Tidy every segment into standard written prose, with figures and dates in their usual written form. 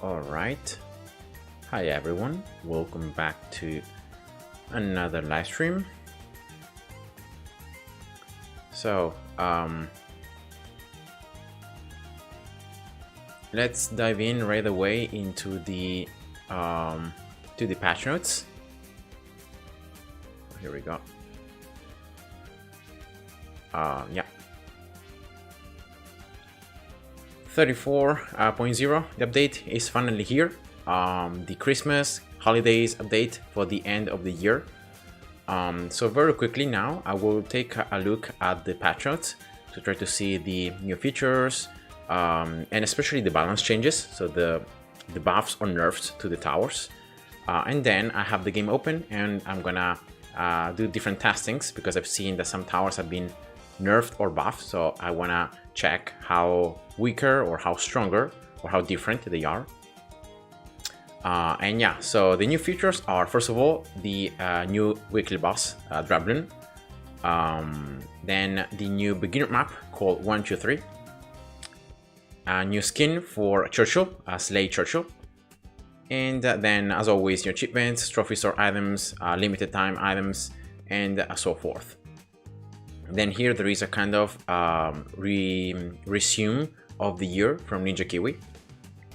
All right. Hi everyone. Welcome back to another live stream. So, let's dive in right away into the patch notes. Here we go. Yeah. 34.0, the update is finally here. The Christmas holidays update for the end of the year. So very quickly now, I will take a look at the patch notes to try to see the new features, and especially the balance changes, so the buffs or nerfs to the towers. And then I have the game open and I'm gonna do different testings because I've seen that some towers have been nerfed or buffed, so I wanna check how weaker or how stronger or how different they are. And yeah, so the new features are, first of all, the new weekly boss, Bloons, then the new beginner map called 123, a new skin for Churchill, Slay Churchill, and then as always your achievements, trophies or items, limited time items, and so forth. Then here there is a kind of resume of the year from Ninja Kiwi,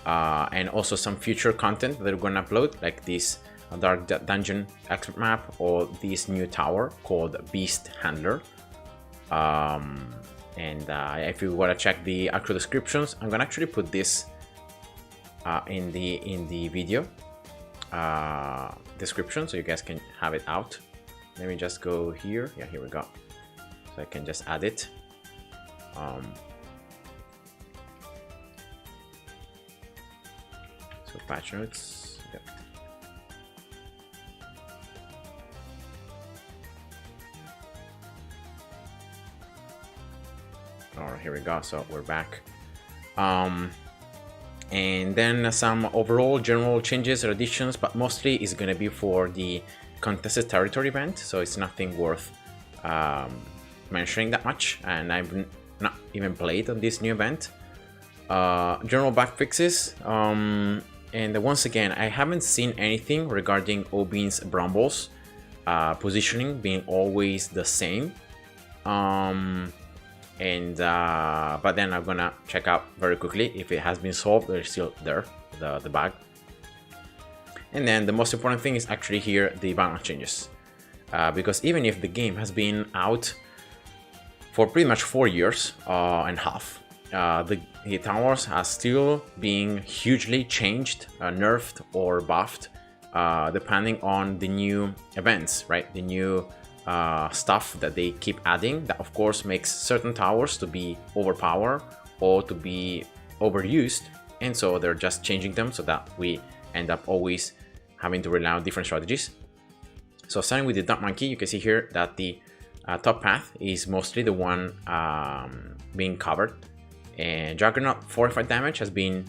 and also some future content that we're gonna upload, like this Dark Dungeon expert map or this new tower called Beast Handler. If you wanna check the actual descriptions, I'm gonna actually put this in the video description so you guys can have it out. Let me just go here. Yeah, here we go. So I can just add it. So patch notes. Yep. All right, here we go. So we're back. And then some overall general changes or additions, but mostly is going to be for the contested territory event. So it's nothing worth mentioning that much, and I've not even played on this new event. General bug fixes, and once again, I haven't seen anything regarding Obin's Brambles positioning being always the same. But then I'm gonna check out very quickly if it has been solved or it's still there, the bug. And then the most important thing is actually here the balance changes, because even if the game has been out for pretty much 4 years and a half, the towers are still being hugely changed, nerfed or buffed, depending on the new events, right? The new stuff that they keep adding, that of course makes certain towers to be overpowered or to be overused, and so they're just changing them so that we end up always having to rely on different strategies. So starting with the Dark Monkey, you can see here that the top path is mostly the one being covered, and Juggernaut fortified damage has been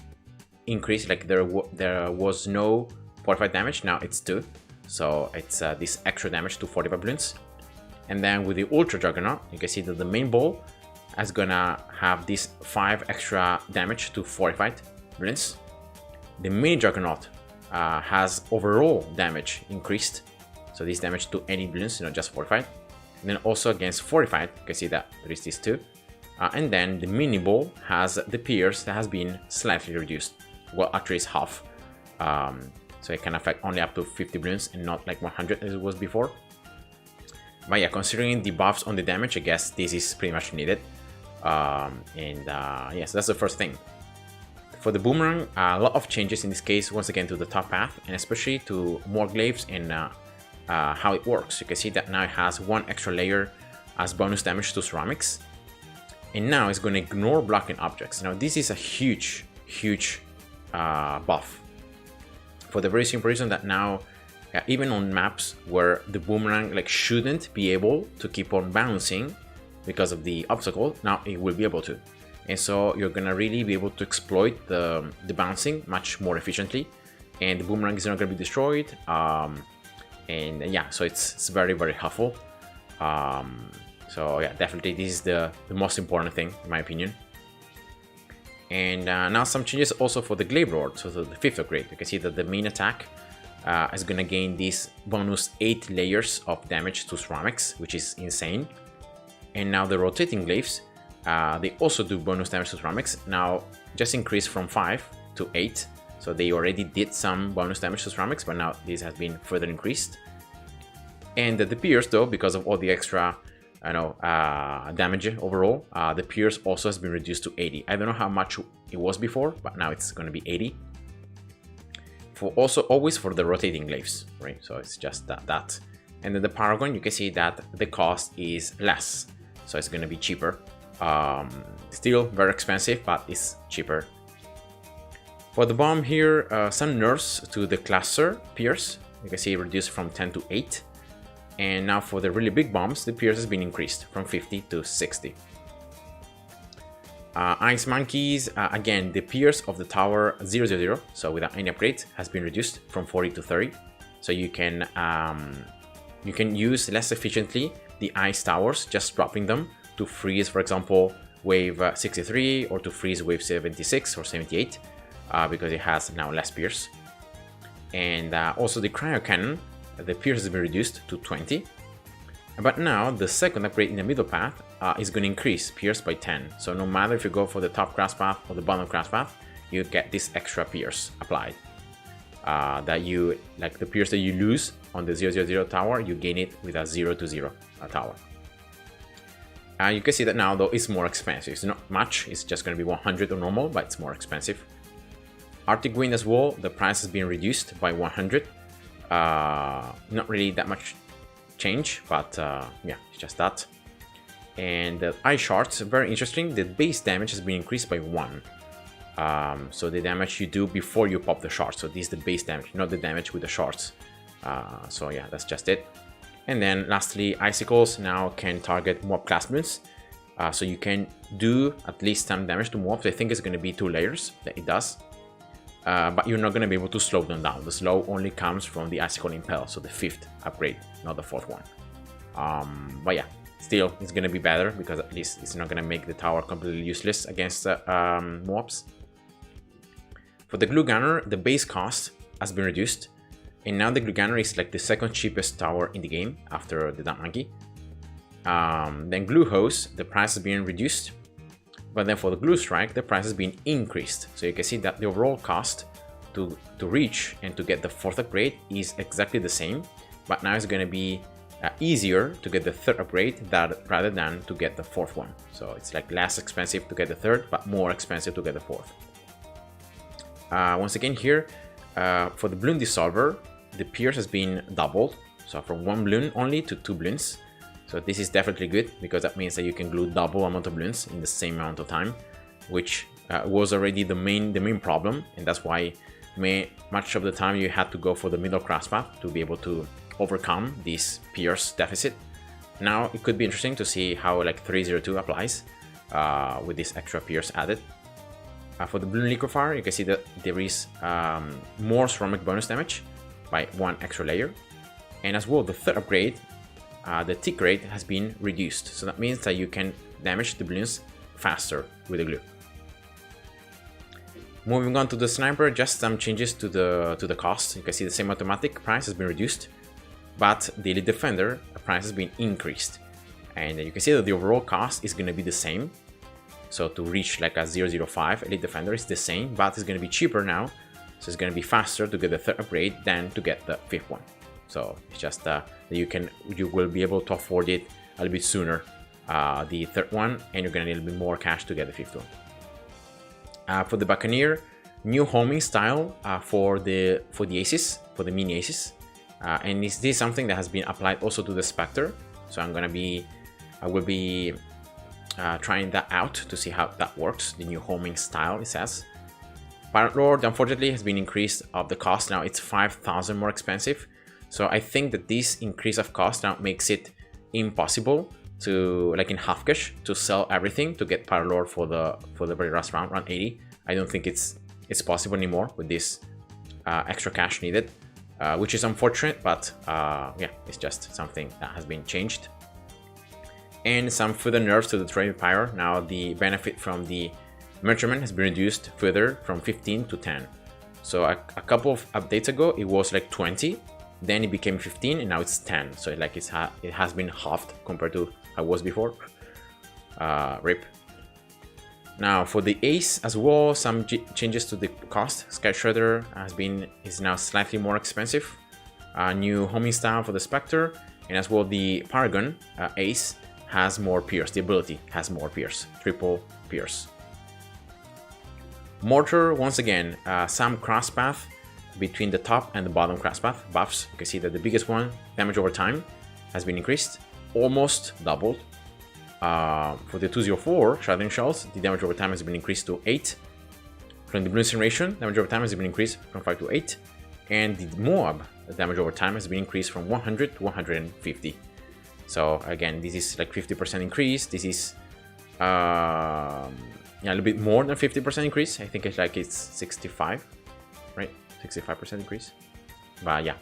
increased. Like there was no fortified damage, now it's 2, so it's this extra damage to 45 bloons. And then with the Ultra Juggernaut, you can see that the main ball is gonna have this 5 extra damage to fortified bloons. The mini Juggernaut has overall damage increased, so this damage to any bloons, not just fortified. And then also against fortified, you can see that there is this 2. And then the mini ball has the pierce that has been slightly reduced. Well, actually it's half. So it can affect only up to 50 bloons and not like 100 as it was before. But yeah, considering the buffs on the damage, I guess this is pretty much needed. Yes, that's the first thing. For the boomerang, a lot of changes in this case, once again to the top path, and especially to Morglaives and how it works. You can see that now it has 1 extra layer as bonus damage to ceramics, and now it's going to ignore blocking objects. Now this is a huge buff, for the very simple reason that now even on maps where the boomerang like shouldn't be able to keep on bouncing because of the obstacle, now it will be able to. And so you're gonna really be able to exploit the bouncing much more efficiently, and the boomerang is not gonna be destroyed. And yeah, so it's very helpful. So yeah, definitely this is the most important thing in my opinion. And now some changes also for the Glaive Lord, so the 5th upgrade. You can see that the main attack is gonna gain this bonus 8 layers of damage to ceramics, which is insane. And now the rotating glaives, they also do bonus damage to ceramics, now just increased from 5 to 8. So they already did some bonus damage to ceramics, but now this has been further increased. And the pierce, though, because of all the extra damage overall, the pierce also has been reduced to 80. I don't know how much it was before, but now it's going to be 80. For also always for the rotating glaives, right? So it's just that. And then the Paragon, you can see that the cost is less, so it's going to be cheaper. Still very expensive, but it's cheaper. For the bomb here, some nerfs to the cluster pierce. You can see it reduced from 10 to 8. And now for the really big bombs, the pierce has been increased from 50 to 60. Ice Monkeys, again, the pierce of the tower 000, so without any upgrade, has been reduced from 40 to 30. So you can use less efficiently the ice towers, just dropping them to freeze, for example, wave 63 or to freeze wave 76 or 78, because it has now less pierce. And also the Cryo Cannon, the pierce has been reduced to 20. But now the second upgrade in the middle path is going to increase pierce by 10. So no matter if you go for the top grass path or the bottom grass path, you get this extra pierce applied. That you, like the pierce that you lose on the 000 tower, you gain it with a 0-0 tower. You can see that now, though, it's more expensive. It's not much, it's just going to be 100 on normal, but it's more expensive. Arctic Wind as well, the price has been reduced by 100. Not really that much change, but yeah, it's just that. And the Ice Shards, very interesting. The base damage has been increased by 1. So the damage you do before you pop the shards. So this is the base damage, not the damage with the shards. So yeah, that's just it. And then lastly, Icicles now can target mob class bloons. So you can do at least some damage to mobs. I think it's going to be 2 layers that it does. But you're not going to be able to slow them down. The slow only comes from the Icicle Impel, so the 5th upgrade, not the 4th one. But yeah, still, it's going to be better because at least it's not going to make the tower completely useless against mobs. For the Glue Gunner, the base cost has been reduced, and now the Glue Gunner is like the second cheapest tower in the game after the Dump Monkey. Then Glue Hose, the price has been reduced. But then for the Glue Strike, the price has been increased. So you can see that the overall cost to reach and to get the 4th upgrade is exactly the same. But now it's going to be easier to get the 3rd upgrade rather than to get the 4th one. So it's like less expensive to get the 3rd, but more expensive to get the 4th. Once again here, for the Bloon Dissolver, the pierce has been doubled. So from 1 bloon only to 2 bloons. So this is definitely good, because that means that you can glue double amount of bloons in the same amount of time, which was already the main problem, and that's why much of the time you had to go for the middle cross path to be able to overcome this pierce deficit. Now it could be interesting to see how like 302 applies with this extra pierce added. For the Bloon Liquefier, you can see that there is more ceramic bonus damage by 1 extra layer, and as well the 3rd upgrade, the tick rate has been reduced, so that means that you can damage the balloons faster with the glue. Moving on to the Sniper, just some changes to the cost. You can see the same automatic price has been reduced, but the Elite Defender price has been increased, and you can see that the overall cost is going to be the same. So to reach like a 005 Elite Defender is the same, but it's going to be cheaper now, so it's going to be faster to get the 3rd upgrade than to get the 5th one. So it's just that you will be able to afford it a little bit sooner, the 3rd one, and you're gonna need a little bit more cash to get the 5th one. For the Buccaneer, new homing style for the aces, for the mini aces, and this is something that has been applied also to the Spectre. So I will be trying that out to see how that works. The new homing style, it says. Pirate Lord, unfortunately, has been increased of the cost. Now it's 5,000 more expensive. So I think that this increase of cost now makes it impossible to, like in half cash, to sell everything to get Pirate Lord for the very last round 80. I don't think it's possible anymore with this extra cash needed, which is unfortunate, but yeah, it's just something that has been changed. And some further nerfs to the Trade Pyre. Now the benefit from the Measurement has been reduced further from 15 to 10. So a couple of updates ago, it was like 20, then it became 15, and now it's 10. So like it has been halved compared to how it was before. RIP. Now for the Ace as well, some changes to the cost. Sky Shredder is now slightly more expensive. New homing style for the Spectre, and as well the Paragon Ace has more pierce. The ability has more pierce, triple pierce. Mortar, once again, some cross path between the top and the bottom cross path buffs. You can see that the biggest one, damage over time, has been increased, almost doubled. For the 204 Shattering Shells, the damage over time has been increased to 8. From the Bloons Incineration, damage over time has been increased from 5 to 8. And the Moab, the damage over time has been increased from 100 to 150. So again, this is like 50% increase. This is yeah, a little bit more than 50% increase. I think it's 65, right? 65% increase. But yeah.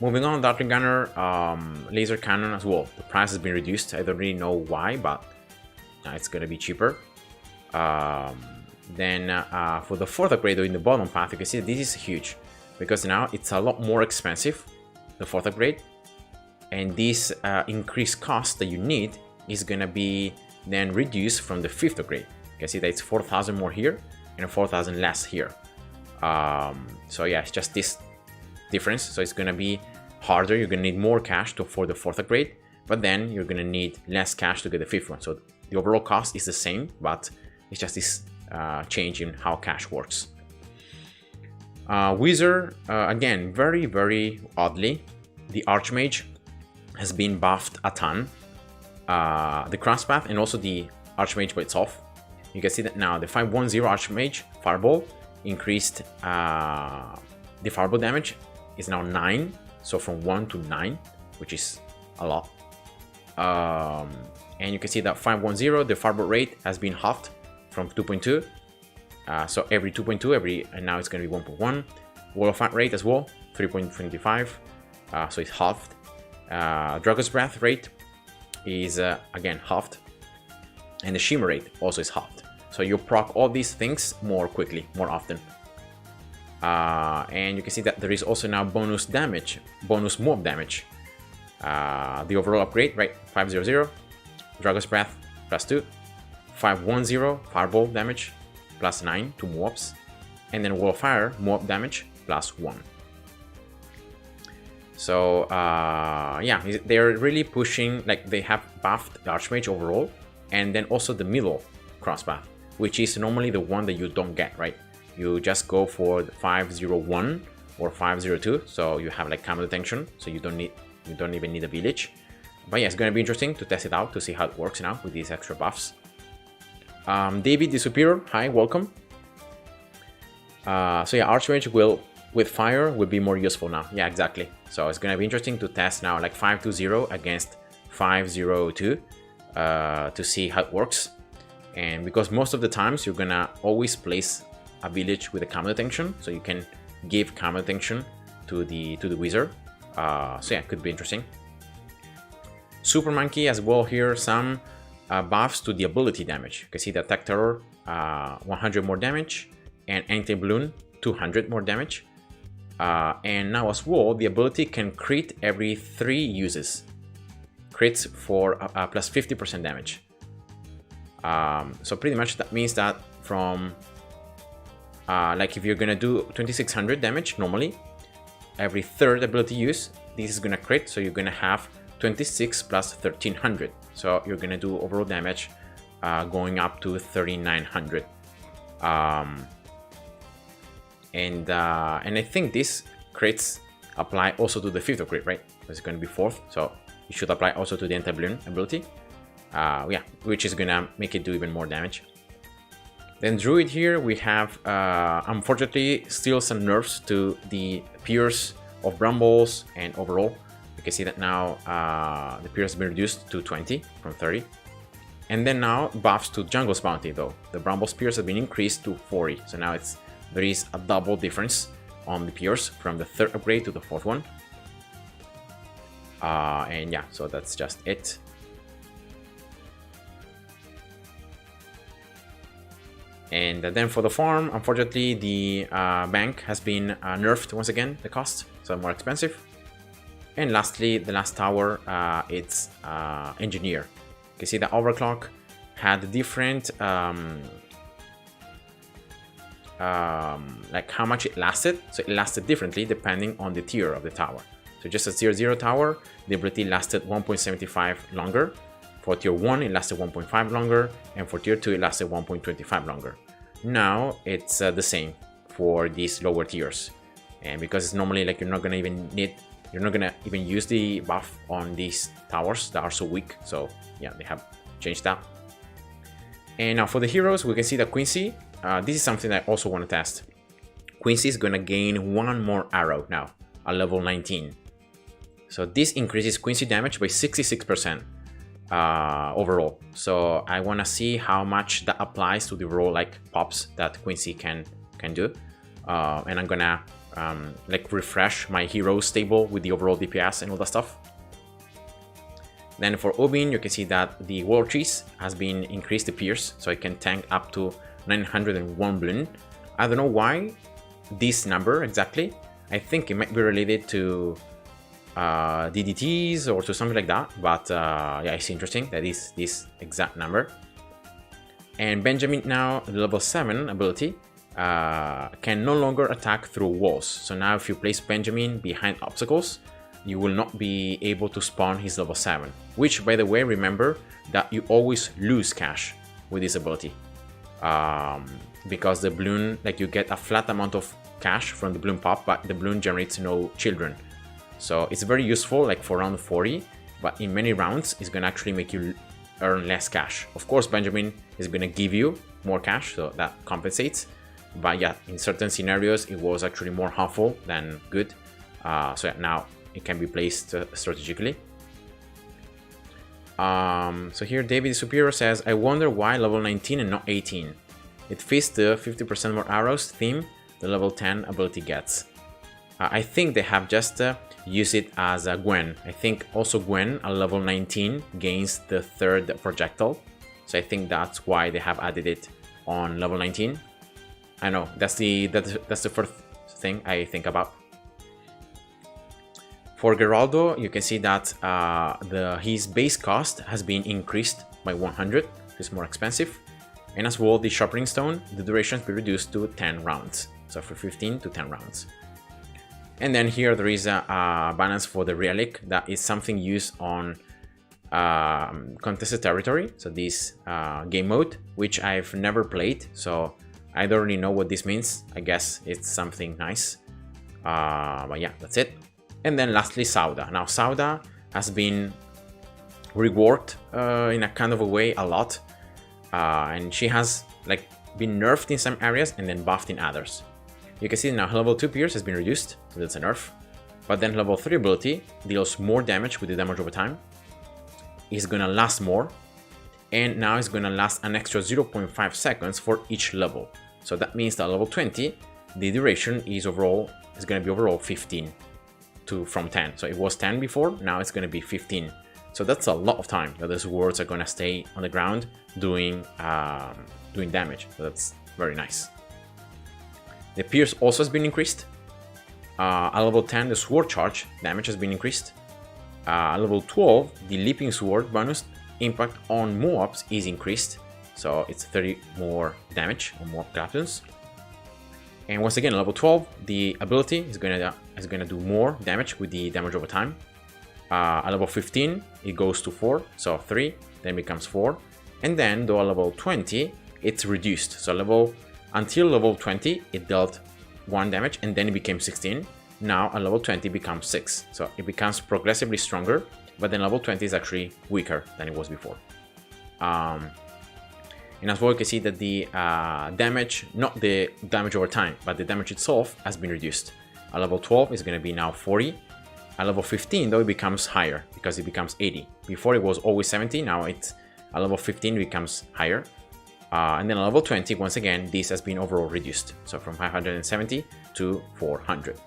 Moving on, Darkling Gunner, Laser Cannon as well. The price has been reduced. I don't really know why, but it's gonna be cheaper. Then for the 4th upgrade in the bottom path, you can see this is huge because now it's a lot more expensive, the 4th upgrade. And this increased cost that you need is gonna be then reduced from the 5th upgrade. You can see that it's 4,000 more here and 4,000 less here. So yeah, it's just this difference. So it's gonna be harder. You're gonna need more cash for the 4th upgrade, but then you're gonna need less cash to get the 5th one. So the overall cost is the same, but it's just this change in how cash works. Wizard, again, very, very oddly, the Archmage has been buffed a ton. The crosspath and also the Archmage by itself. You can see that now the 510 Archmage Fireball increased the Fireball damage is now 9, so from 1 to 9, which is a lot. And you can see that 510, the Fireball rate has been halved from 2.2. So every 2.2, and now it's going to be 1.1. Wall of Fire rate as well, 3.25. So it's halved. Dragon's Breath rate is again halved, and the Shimmer rate also is halved. So you proc all these things more quickly, more often. And you can see that there is also now bonus damage, bonus mob damage. The overall upgrade, right? 500, Dragon's Breath +2, 510 Fireball damage +9 to mobs, and then Wall of Fire mob damage +1. So yeah, they're really pushing, like they have buffed the Archmage overall, and then also the middle crosspath, which is normally the one that you don't get, right? You just go for the 501 or 502, so you have like camo detection, so you don't even need a village. But yeah, it's gonna be interesting to test it out to see how it works now with these extra buffs. David the Superior, hi, welcome. So yeah, Archmage with fire will be more useful now. Yeah, exactly. So it's gonna be interesting to test now like 520 against 502 to see how it works. And because most of the times you're gonna always place a village with a camo detection, so you can give camo detection to the wizard. So yeah, it could be interesting. Super Monkey as well here, some buffs to the ability damage. You can see the Attack Terror 100 more damage, and Anti-Balloon 200 more damage. And now as well, the ability can crit every 3 uses. Crits for plus 50% damage. So pretty much that means that from like if you're gonna do 2600 damage normally, every 3rd ability use, this is gonna crit, so you're gonna have 26 plus 1300. So you're gonna do overall damage going up to 3900. And I think this crits apply also to the 5th of crit, right? It's gonna be 4th, so it should apply also to the anti-balloon ability. Yeah, which is gonna make it do even more damage. Then Druid here, we have unfortunately still some nerfs to the Pierce of Brambles, and overall you can see that now the Pierce has been reduced to 20 from 30. And then now buffs to Jungle's Bounty though. The Brambles Pierce has been increased to 40, so now there is a double difference on the Pierce from the 3rd upgrade to the 4th one. And yeah, so that's just it. And then for the farm, unfortunately, the bank has been nerfed once again, the cost, so more expensive. And lastly, the last tower, it's engineer. You can see the overclock had different like how much it lasted. So it lasted differently depending on the tier of the tower. So just a tier 0 tower, the ability lasted 1.75 longer. For tier 1 it lasted 1.5 longer, and for tier 2 it lasted 1.25 longer. Now it's the same for these lower tiers, and because it's normally like you're not gonna even use the buff on these towers that are so weak. So yeah, they have changed that. And now for the heroes, we can see that Quincy, this is something I also want to test. Quincy is gonna gain one more arrow now at level 19. So this increases Quincy damage by 66%. Overall, so I want to see how much that applies to the overall like pops that Quincy can do, and I'm gonna like refresh my heroes table with the overall DPS and all that stuff. Then for Obin, you can see that the War Cheese has been increased to Pierce, so it can tank up to 901 Bloon. I don't know why this number exactly. I think it might be related to DDTs or to something like that, but yeah, it's interesting that is this exact number. And Benjamin now, the level 7 ability, can no longer attack through walls. So now if you place Benjamin behind obstacles, you will not be able to spawn his level 7, which, by the way, remember that you always lose cash with this ability, because the Bloon, like you get a flat amount of cash from the Bloon pop, but the Bloon generates no children. So it's very useful like for round 40, but in many rounds it's gonna actually make you earn less cash. Of course, Benjamin is gonna give you more cash, so that compensates. But yeah, in certain scenarios it was actually more harmful than good. So yeah, now it can be placed strategically. So here David Superior says, I wonder why level 19 and not 18. It fits the 50% more arrows theme the level 10 ability gets. I think they have just use it as a Gwen. I think also Gwen at level 19 gains the 3rd projectile, so I think that's why they have added it on level 19. I know that's the first thing I think about. For Geraldo, you can see that his base cost has been increased by 100. It's more expensive, and as well the sharpening stone, the duration has been reduced to 10 rounds, so from 15 to 10 rounds. And then here there is a balance for the relic that is something used on contested territory, so this game mode, which I've never played, so I don't really know what this means. I guess it's something nice, but yeah, that's it. And then lastly, Sauda. Now Sauda has been reworked in a kind of a way a lot, and she has like been nerfed in some areas and then buffed in others. You can see now level 2 Pierce has been reduced, so that's a nerf. But then level 3 ability deals more damage with the damage over time. It's gonna last more, and now it's gonna last an extra 0.5 seconds for each level. So that means that level 20, the duration is gonna be overall 15 from 10. So it was 10 before, now it's gonna be 15. So that's a lot of time that those wards are gonna stay on the ground doing damage. So that's very nice. The Pierce also has been increased. At level 10, the Sword Charge damage has been increased. At level 12, the Leaping Sword bonus impact on mobs is increased. So it's 30 more damage on mob captains. And once again, at level 12, the ability is gonna do more damage with the damage over time. At level 15, it goes to 4, so 3, then becomes 4. And then, though at level 20, it's reduced. So until level 20, it dealt 1 damage, and then it became 16. Now at level 20 it becomes 6. So it becomes progressively stronger, but then level 20 is actually weaker than it was before. And as well, you can see that the damage, not the damage over time, but the damage itself has been reduced. At level 12 it's going to be now 40. At level 15, though, it becomes higher because it becomes 80. Before it was always 70, now at level 15 it becomes higher. And then at level 20, once again, this has been overall reduced. So from 570 to 400.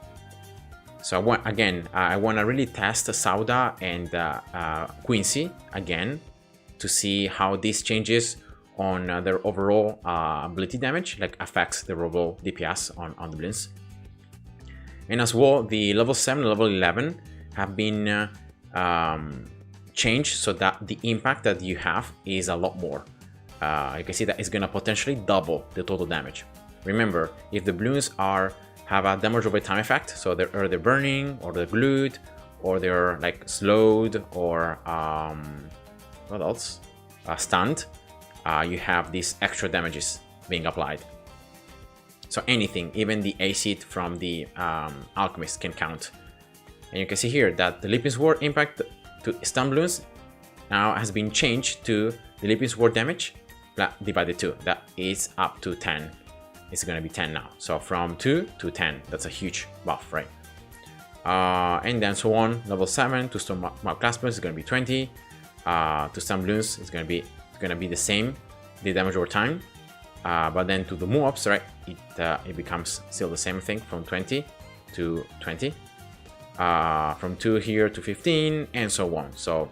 So I want to really test Sauda and Quincy again to see how these changes on their overall ability damage, like affects the overall DPS on the Bloons. And as well, the level 7 and level 11 have been changed so that the impact that you have is a lot more. You can see that it's gonna potentially double the total damage. Remember, if the Bloons have a damage over time effect, so they're either burning or they're glued or they're like slowed or what else? Stunned, you have these extra damages being applied. So anything, even the acid from the alchemist can count. And you can see here that the Leaping Sword impact to stun Bloons now has been changed to the Leaping Sword damage divided 2. That is up to 10. It's gonna be 10 now. So from 2 to 10, that's a huge buff, right? And then so on. Level 7 to stun Mark Class Bloons is gonna be 20. To stun Bloons is gonna be the same, the damage over time. But then to the move-ups, right, it becomes still the same thing from 20 to 20. From 2 here to 15, and so on. So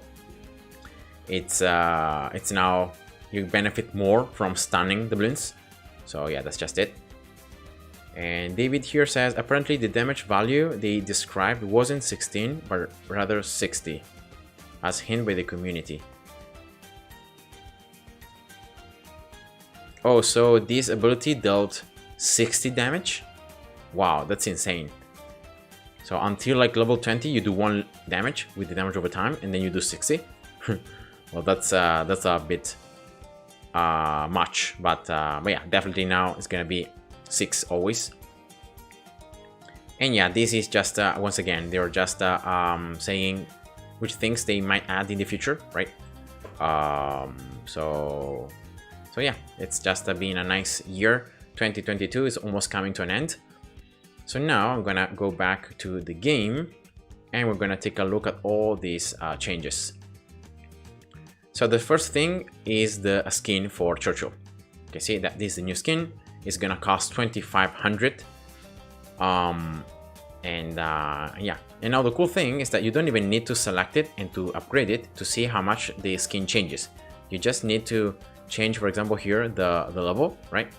it's now you benefit more from stunning the Bloons. So yeah, that's just it. And David here says, apparently the damage value they described wasn't 16, but rather 60, as hinted by the community. Oh, so this ability dealt 60 damage? Wow, that's insane. So until like level 20, you do 1 damage with the damage over time, and then you do 60. Well, that's a bit much, but yeah, definitely now it's gonna be 6 always. And yeah, this is just once again, they're just saying which things they might add in the future, right? So yeah, it's just been a nice year. 2022 is almost coming to an end. So now I'm gonna go back to the game and we're gonna take a look at all these changes. So the first thing is the skin for Churchill. You can see that this is the new skin. It's gonna cost 2,500. Yeah, and now the cool thing is that you don't even need to select it and to upgrade it to see how much the skin changes. You just need to change, for example, here the level, right?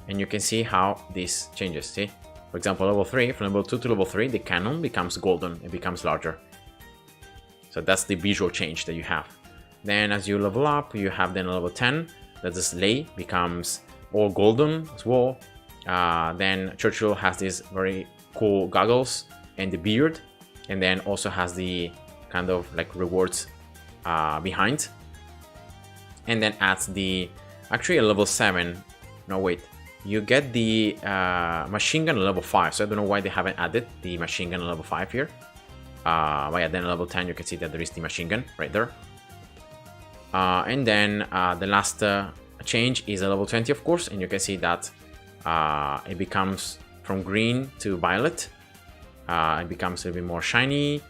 And you can see how this changes. See, for example, level 3, from level 2 to level 3, the cannon becomes golden, it becomes larger. So that's the visual change that you have. Then as you level up, you have then level 10 that the sleigh becomes all golden as well. Then Churchill has these very cool goggles and the beard, and then also has the kind of like rewards behind. And then adds the, actually a level 7, no wait, you get the machine gun at level 5, so I don't know why they haven't added the machine gun at level 5 here. But yeah, then at level 10 you can see that there is the machine gun right there. And then the last change is a level 20, of course, and you can see that it becomes from green to violet. It becomes a little bit more shiny,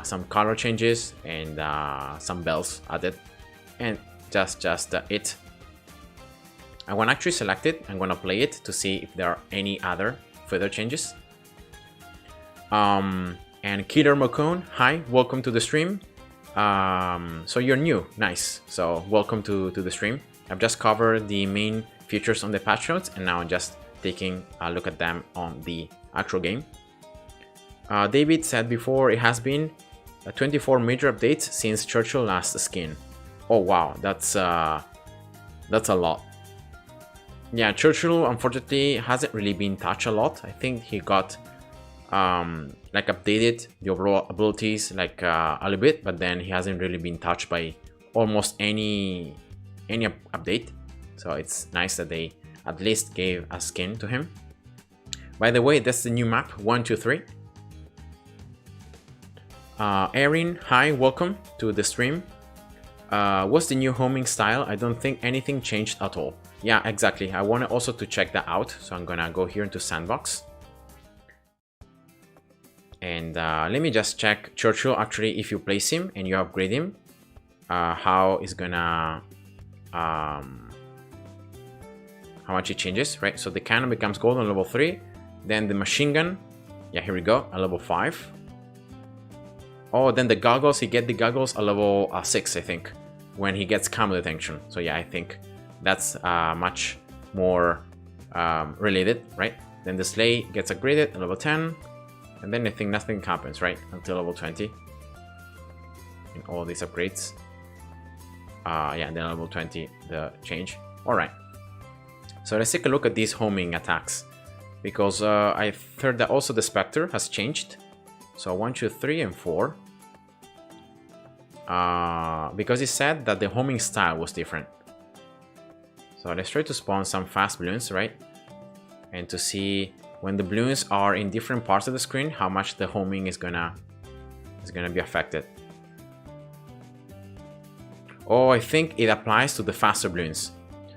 some color changes, and some bells added, and just it. I'm gonna actually select it. I'm gonna play it to see if there are any other further changes. And Killer Mocone, hi, welcome to the stream. So you're new, nice. So welcome to the stream. I've just covered the main features on the patch notes, and now I'm just taking a look at them on the actual game. David said before it has been 24 major updates since Churchill last skin. Oh wow, that's a lot. Yeah, Churchill unfortunately hasn't really been touched a lot. I think he got like updated the overall abilities like a little bit, but then he hasn't really been touched by almost any update. So it's nice that they at least gave a skin to him. By the way, that's the new map 123. Erin, hi, welcome to the stream. What's the new homing style? I don't think anything changed at all. Yeah, exactly. I wanted also to check that out, so I'm gonna go here into sandbox. And let me just check Churchill. Actually, if you place him and you upgrade him, how is gonna how much it changes, right? So the cannon becomes gold on level 3, then the machine gun, yeah, here we go, at level 5. Oh, then the goggles, he get the goggles at level 6, I think, when he gets camo detection. So yeah, I think That's much more related, right? Then the sleigh gets upgraded at level 10, and then I think nothing happens, right, until level 20 in all these upgrades. Yeah, and then level 20 the change. All right, so let's take a look at these homing attacks, because I've heard that also the Spectre has changed. So 1, 2, 3, and 4. Because it said that the homing style was different. So let's try to spawn some fast balloons, right? And to see when the balloons are in different parts of the screen, how much the homing is gonna be affected. Oh, I think it applies to the faster balloons.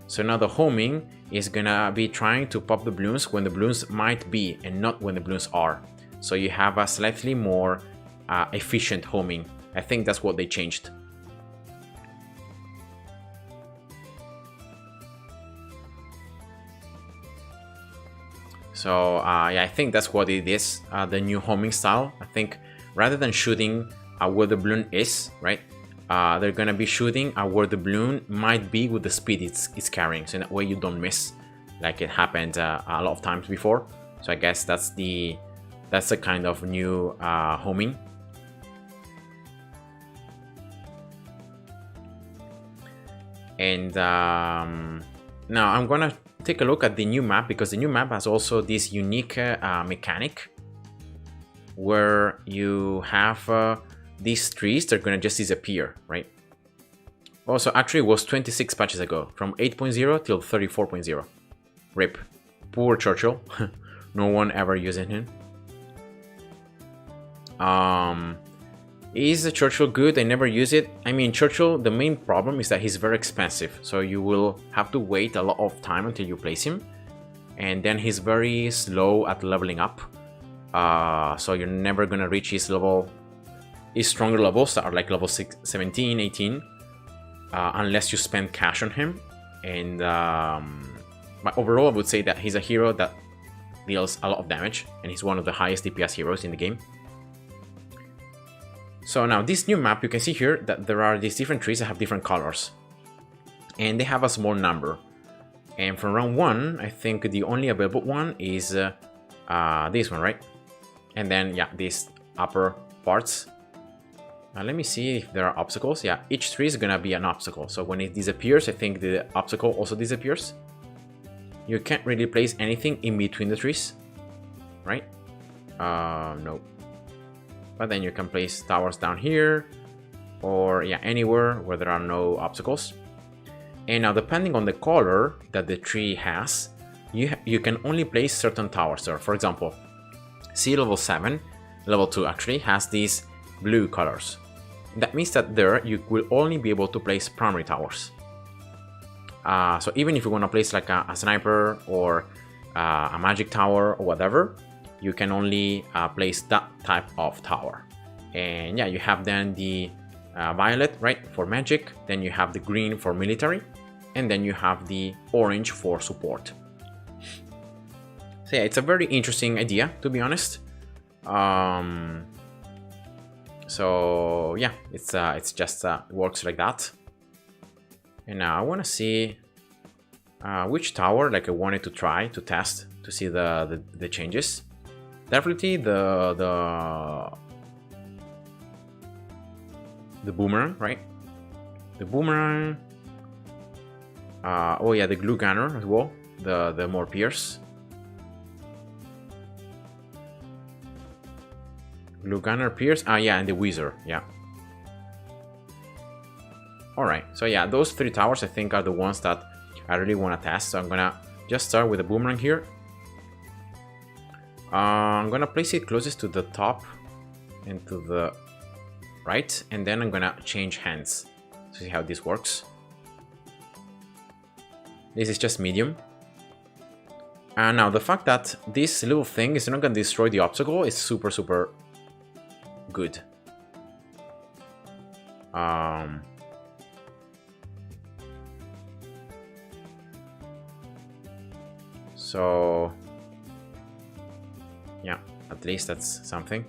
So now the homing is gonna be trying to pop the balloons when the balloons might be and not when the balloons are. So you have a slightly more efficient homing. I think that's what they changed. So yeah, I think that's what it is, the new homing style. I think rather than shooting where the balloon is, right, they're gonna be shooting where the balloon might be with the speed it's carrying. So in that way you don't miss, like it happened a lot of times before. So I guess that's the kind of new homing. And now I'm gonna take a look at the new map, because the new map has also this unique mechanic where you have these trees that are gonna just disappear, right? Also, actually, it was 26 patches ago, from 8.0 till 34.0. RIP. Poor Churchill. No one ever using him. Is the Churchill good? I never use it. I mean, Churchill, the main problem is that he's very expensive, so you will have to wait a lot of time until you place him, and then he's very slow at leveling up. So you're never gonna reach his stronger levels that are like level 6, 17, 18, unless you spend cash on him. And but overall, I would say that he's a hero that deals a lot of damage, and he's one of the highest DPS heroes in the game. So now this new map, you can see here that there are these different trees that have different colors, and they have a small number. And from round 1, I think the only available one is this one, right? And then yeah, these upper parts. Let me see if there are obstacles. Yeah, each tree is gonna be an obstacle. So when it disappears, I think the obstacle also disappears. You can't really place anything in between the trees, right? No. But then you can place towers down here, or yeah, anywhere where there are no obstacles. And now, depending on the color that the tree has, you can only place certain towers there. For example, see level 7, level 2 actually has these blue colors. That means that there you will only be able to place primary towers. So even if you want to place like a sniper or a magic tower or whatever, you can only place that type of tower. And yeah, you have then the violet, right, for magic, then you have the green for military, and then you have the orange for support. So yeah, it's a very interesting idea, to be honest. So yeah, it's just works like that. And now I want to see which tower like I wanted to try to test to see the changes. Definitely the boomerang, right? The boomerang. Oh yeah, the glue gunner as well. The more pierce. Glue gunner, pierce. Yeah, and the wizard. Yeah. All right. So yeah, those 3 towers I think are the ones that I really want to test. So I'm gonna just start with the boomerang here. I'm gonna place it closest to the top and to the right, and then I'm gonna change hands to see how this works. This is just medium. And now the fact that this little thing is not gonna destroy the obstacle is super good. So yeah, at least that's something.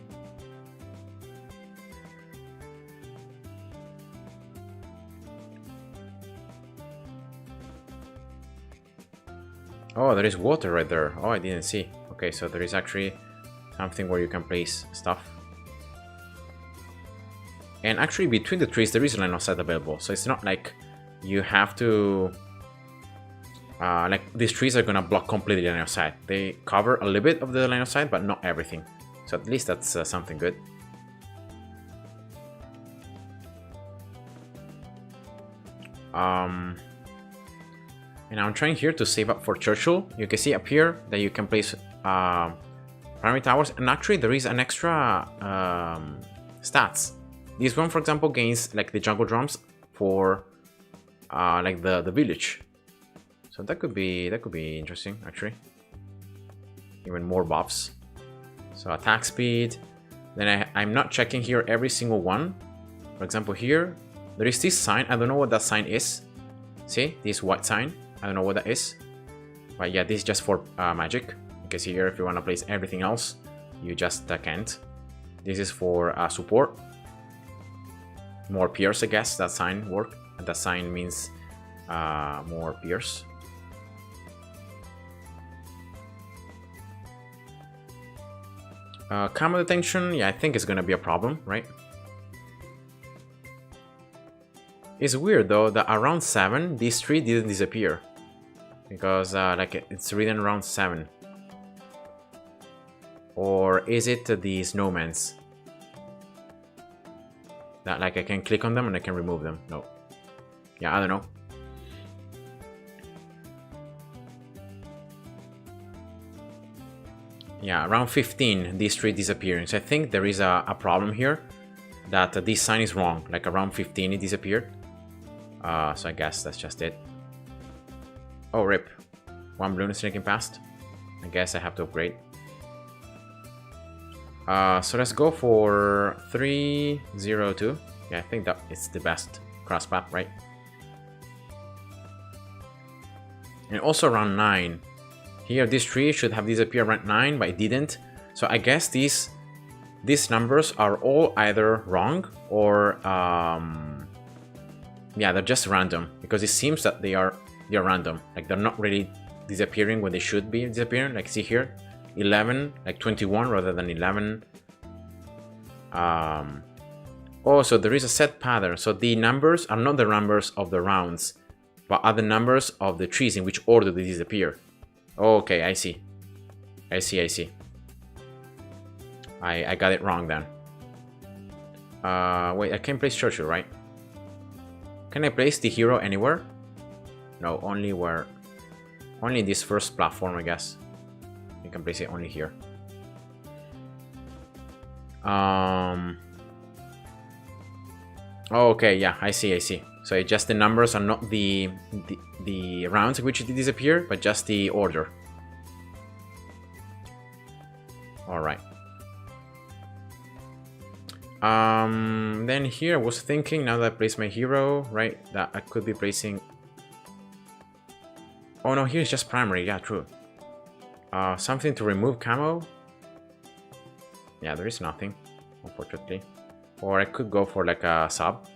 Oh, there is water right there. Oh, I didn't see. Okay, so there is actually something where you can place stuff. And actually between the trees there is a line of sight available, so it's not like you have to like these trees are gonna block completely the line of sight. They cover a little bit of the line of sight, but not everything. So at least that's something good. And I'm trying here to save up for Churchill. You can see up here that you can place primary towers, and actually there is an extra stats. This one, for example, gains like the jungle drums for like the village. So that could be interesting actually. Even more buffs. So attack speed. Then I'm not checking here every single one. For example, here there is this sign. I don't know what that sign is. See this white sign? I don't know what that is. But yeah, this is just for magic. Because here, if you want to place everything else, you just can't. This is for support. More pierce, I guess. That sign work. And that sign means more pierce. Camo detention, yeah, I think it's gonna be a problem, right? It's weird though that around 7, this tree didn't disappear. Because like it's written around 7. Or is it the snowmans? That like I can click on them and I can remove them? No. Yeah, I don't know. Yeah, around 15, this tree disappearing. So I think there is a problem here. That this sign is wrong. Like around 15 it disappeared. So I guess that's just it. Oh, rip. One balloon is sneaking past. I guess I have to upgrade. So let's go for 302. Yeah, I think that it's the best cross path, right? And also around 9. Here, this tree should have disappeared around 9, but it didn't. So I guess these numbers are all either wrong or yeah, they're just random, because it seems that they're random. Like they're not really disappearing when they should be disappearing. Like see here, 11, like 21 rather than 11. Oh, so there is a set pattern. So the numbers are not the numbers of the rounds, but are the numbers of the trees in which order they disappear. Okay, I see. I got it wrong then. Wait, I can place Churchill, right? Can I place the hero anywhere? No, only this first platform, I guess. You can place it only here. Okay, yeah, I see. So it's just the numbers are not the rounds in which it disappear, but just the order. All right. Then here I was thinking, now that I place my hero, right, that I could be placing. Oh no, here's just primary. Yeah, true. Something to remove camo. Yeah, there is nothing, unfortunately. Or I could go for like a sub.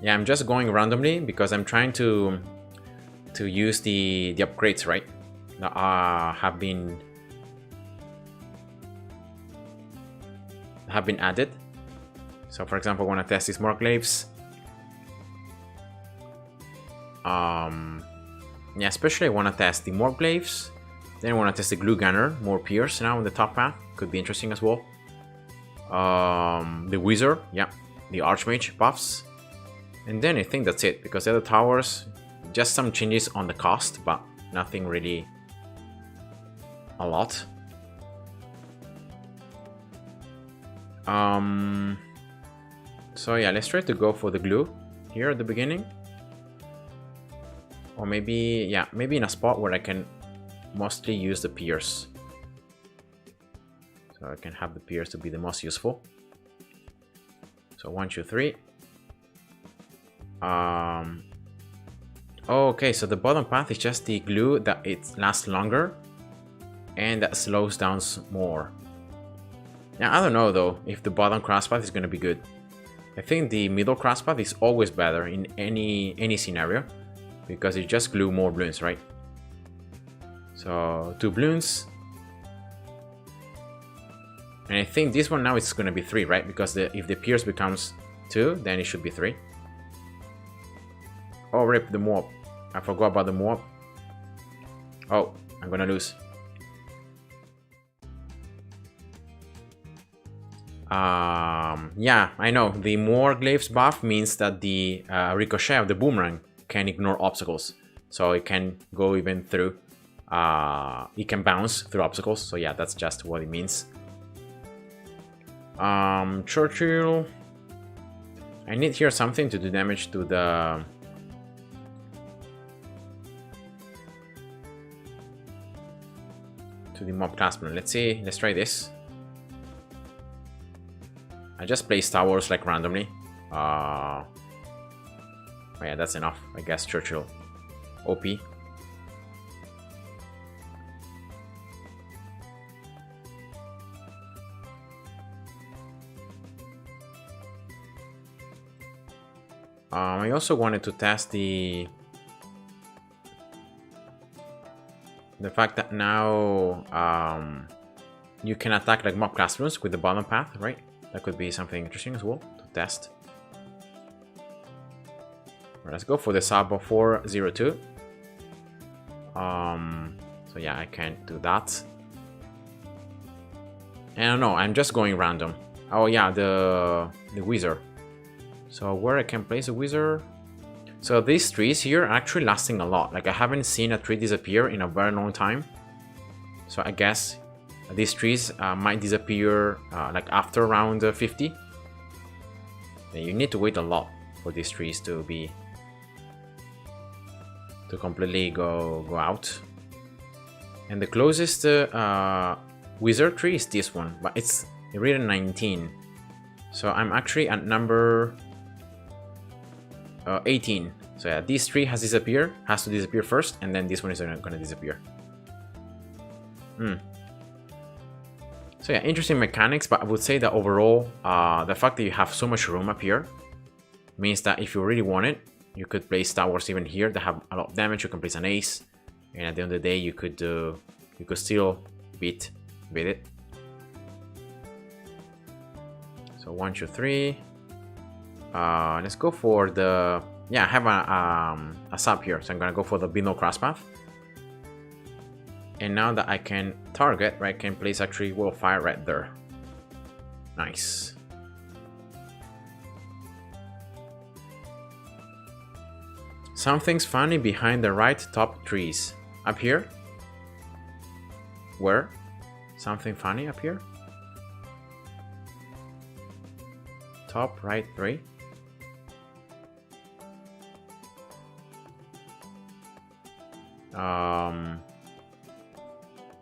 Yeah, I'm just going randomly because I'm trying to use the upgrades, right? That have been added. So for example, I want to test these Morglaives. Yeah, especially I want to test the Morglaives. Then I want to test the Glue Gunner, more Pierce now in the top path. Could be interesting as well. The Wizard, yeah, the Archmage buffs. And then I think that's it, because the other towers, just some changes on the cost, but nothing really a lot. So yeah, let's try to go for the glue here at the beginning. Or maybe, yeah, maybe in a spot where I can mostly use the pierce. So I can have the pierce to be the most useful. So 1, 2, 3. Okay, so the bottom path is just the glue that it lasts longer and that slows down more. Now I don't know though if the bottom cross path is going to be good. I think the middle cross path is always better in any scenario, because it just glue more balloons, right? So 2 balloons. And I think this one now it's gonna be 3, right? Because if the pierce becomes 2, then it should be 3. Oh, rip the mob. I forgot about the mob. Oh, I'm gonna lose. Yeah, I know. The more glaives buff means that the ricochet of the boomerang can ignore obstacles. So it can go even through... it can bounce through obstacles. So yeah, that's just what it means. Churchill... I need here something to do damage to the... mob classman. Let's see, let's try this. I just place towers like randomly. Oh yeah, that's enough. I guess Churchill OP. I also wanted to test the fact that now you can attack like mob classrooms with the bottom path, right? That could be something interesting as well to test. Right, let's go for the sub of 402. So yeah, I can't do that. And I don't know, I'm just going random. Oh yeah, the wizard. So where I can place a wizard? So these trees here are actually lasting a lot. Like I haven't seen a tree disappear in a very long time. So I guess these trees might disappear like after round 50. Then you need to wait a lot for these trees to completely go out. And the closest wizard tree is this one, but it's written 19. So I'm actually at number 18. So yeah, this tree has to disappear first, and then this one is gonna disappear. So yeah, interesting mechanics, but I would say that overall, the fact that you have so much room up here means that if you really want it, you could place towers even here that have a lot of damage. You can place an ace, and at the end of the day, you could still beat it. So 1, 2, 3. Let's go for the... Yeah, I have a sub here, so I'm gonna go for the middle cross path. And now that I can target, right, I can place actually wall of fire right there. Nice. Something's funny behind the right top trees. Up here? Where? Something funny up here? Top right 3.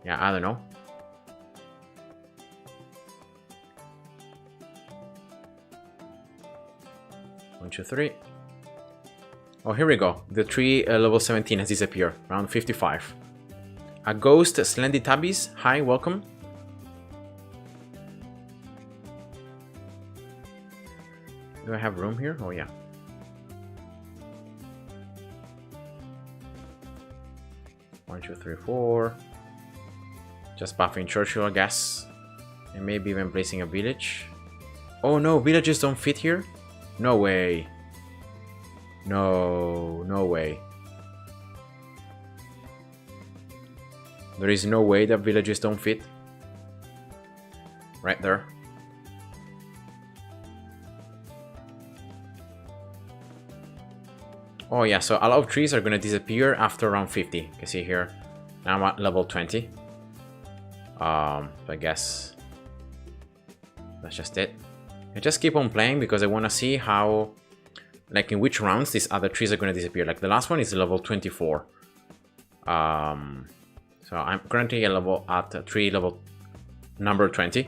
Yeah, I don't know. One, 2, 3. Oh, here we go. The tree level 17 has disappeared. Round 55. A ghost, Slendy Tabbies. Hi, welcome. Do I have room here? Oh, yeah. One, 2, 3, 4. Just buffing Churchill, I guess. And maybe even placing a village. Oh no, villages don't fit here? No way. No, no way. There is no way that villages don't fit. Right there. Oh yeah, so a lot of trees are gonna disappear after round 50. You can see here. Now I'm at level 20. So I guess that's just it. I just keep on playing because I want to see how, like, in which rounds these other trees are going to disappear. Like the last one is level 24. So I'm currently at tree level number 20.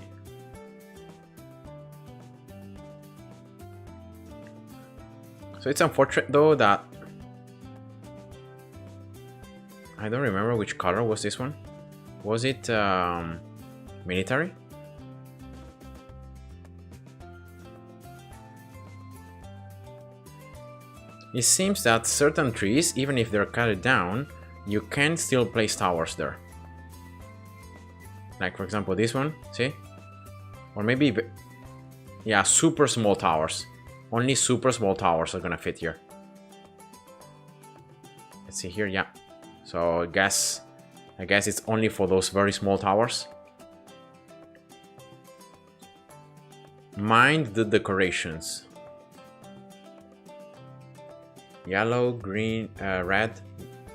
So it's unfortunate though that I don't remember which color was this one. Was it military? it seems that certain trees, even if they're cut down, you can still place towers there. Like for example this one, see? Or maybe, yeah, super small towers. Only super small towers are gonna fit here. Let's see here, yeah. So I guess it's only for those very small towers. Mind the decorations. Yellow, green, red,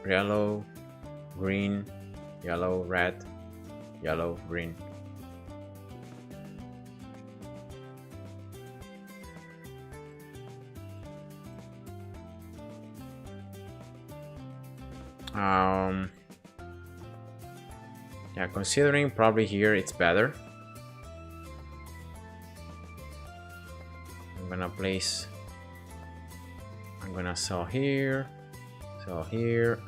yellow, green, yellow, red, yellow, green. Yeah, considering probably here it's better. I'm gonna sell here, sell here.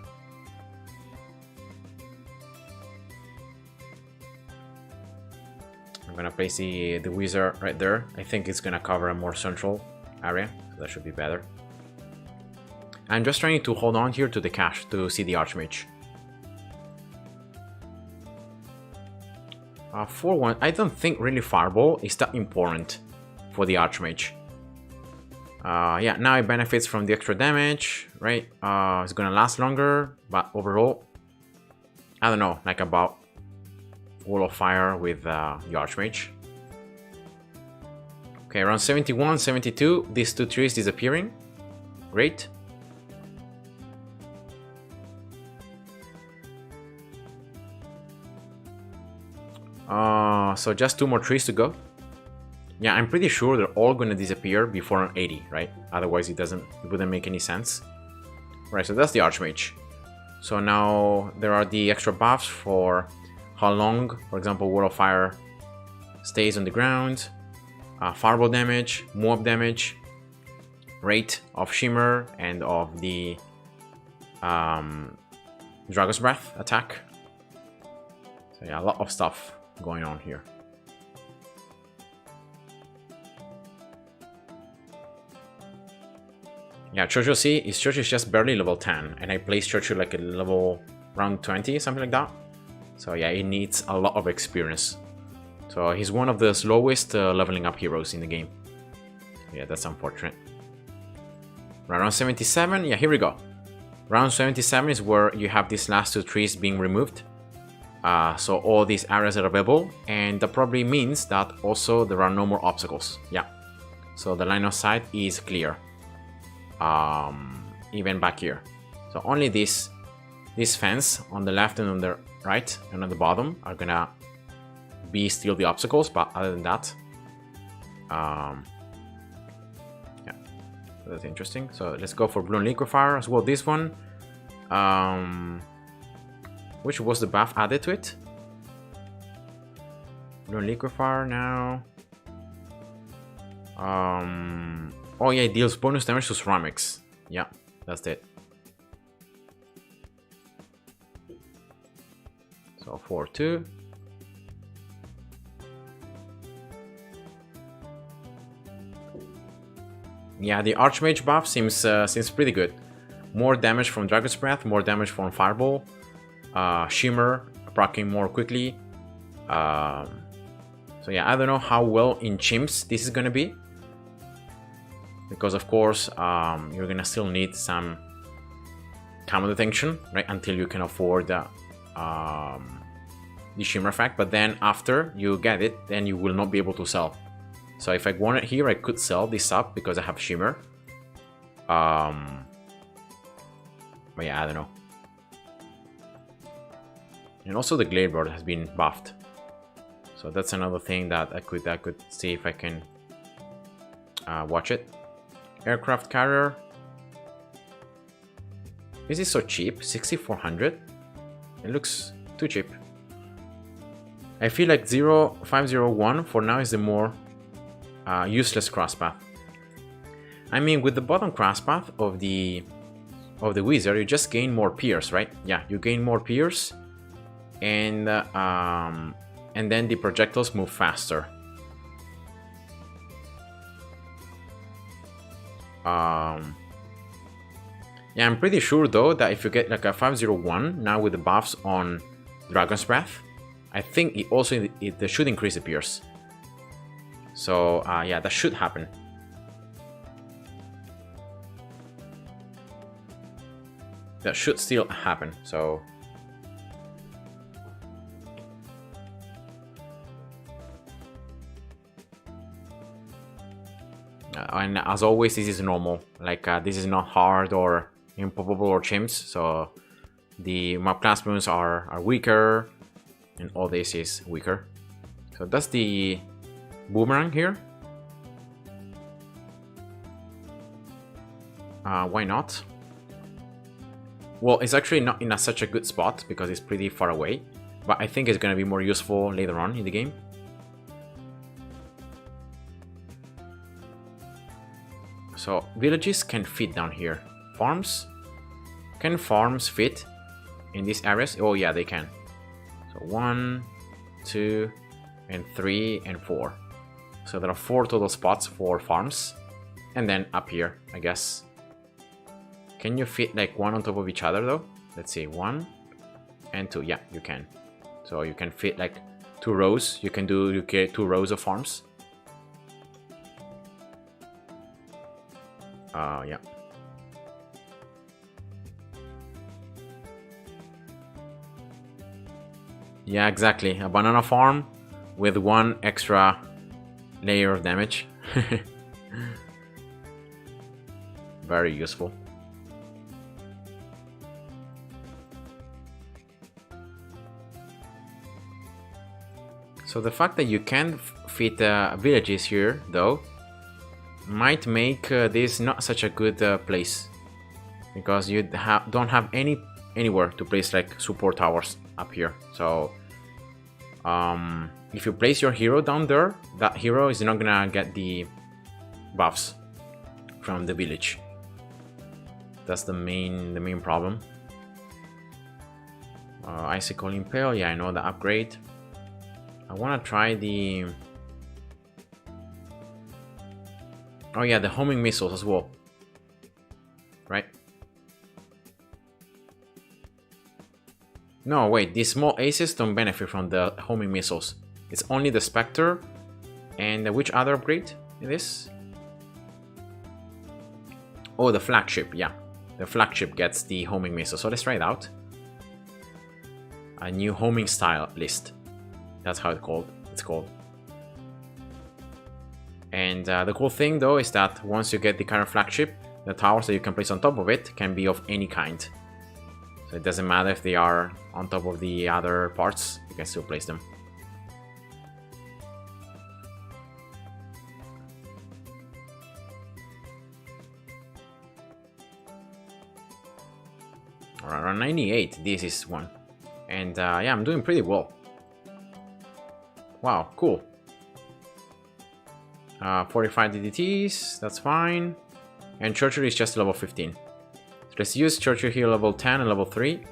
I'm gonna place the wizard right there. I think it's gonna cover a more central area, so that should be better. I'm just trying to hold on here to the cache to see the Archmage. 4-1, I don't think really Fireball is that important for the Archmage. Yeah, now it benefits from the extra damage, right? It's gonna last longer, but overall, I don't know, like about Wall of Fire with the Archmage. Okay, around 71, 72, these two trees disappearing. Great. So just 2 more trees to go. Yeah, I'm pretty sure they're all gonna disappear before 80, right? Otherwise it wouldn't make any sense. Right, so that's the Archmage. So now there are the extra buffs for how long, for example, Wall of Fire stays on the ground, Fireball damage, mob damage, rate of Shimmer, and of the Dragon's Breath attack. So yeah, a lot of stuff going on here. Yeah, Churchill is just barely level 10, and I placed Churchill like a level around 20, something like that. So yeah, it needs a lot of experience. So he's one of the slowest leveling up heroes in the game. Yeah, that's unfortunate. Round 77, yeah, here we go. Round 77 is where you have these last 2 trees being removed. So all these areas are available, and that probably means that also there are no more obstacles. Yeah, so the line of sight is clear. Even back here. So only this fence on the left and on the right and on the bottom are gonna be still the obstacles, but other than that, yeah, that's interesting. So let's go for Bloons Liquefier as well. This one, which was the buff added to it? Bloons Liquefier now. Oh yeah, it deals bonus damage to ceramics. Yeah, that's it. So 4-2. Yeah, the Archmage buff seems pretty good. More damage from Dragon's Breath, more damage from Fireball, Shimmer proccing more quickly. So yeah, I don't know how well in chimps this is gonna be, because of course you're gonna still need some camo detection, right, until you can afford the Shimmer effect. But then after you get it, then you will not be able to sell. So if I wanted here, I could sell this up because I have Shimmer. But yeah, I don't know. And also the Glade Bird has been buffed, so that's another thing that I could see if I can watch it. Aircraft carrier. Is it so cheap? 6,400. It looks too cheap. I feel like 0501 for now is the more useless crosspath. I mean, with the bottom crosspath of the wizard, you just gain more pierce, right? Yeah, you gain more pierce, and then the projectiles move faster. Yeah, I'm pretty sure though that if you get like a 501 now with the buffs on Dragon's Breath, I think it also the shooting increase appears. So yeah, that should happen. That should still happen. So and as always, this is normal. Like this is not hard or improbable or chimps. So the map class moons are weaker, and all this is weaker. So that's the boomerang here. Why not? Well, it's actually not in such a good spot because it's pretty far away, but I think it's going to be more useful later on in the game. So villages can fit down here. Farms? Can farms fit in these areas? Oh yeah, they can. So 1, 2, and 3, and 4. So there are 4 total spots for farms. And then up here, I guess. Can you fit like one on top of each other though? Let's see, 1 and 2. Yeah, you can. So you can fit like 2 rows. You can get 2 rows of farms. Yeah. Yeah, exactly. A banana farm with 1 extra layer of damage. Very useful. So the fact that you can't fit villages here, though, might make this not such a good place, because you don't have anywhere to place like support towers up here. So if you place your hero down there, that hero is not gonna get the buffs from the village. That's the main problem. Icicle Impale, yeah, I know the upgrade. I want to try the... Oh yeah, the homing missiles as well. Right? No, wait, these small aces don't benefit from the homing missiles. It's only the Spectre and which other upgrade is this? Oh, the flagship, yeah. The flagship gets the homing missile, so let's try it out. A new homing style list. That's how it's called. And the cool thing though is that once you get the current flagship, the towers that you can place on top of it can be of any kind. So it doesn't matter if they are on top of the other parts, you can still place them. Alright, around 98, this is one. And yeah, I'm doing pretty well. Wow, cool. 45 DDTs, that's fine. And Churchill is just level 15. So let's use Churchill here level 10 and level 3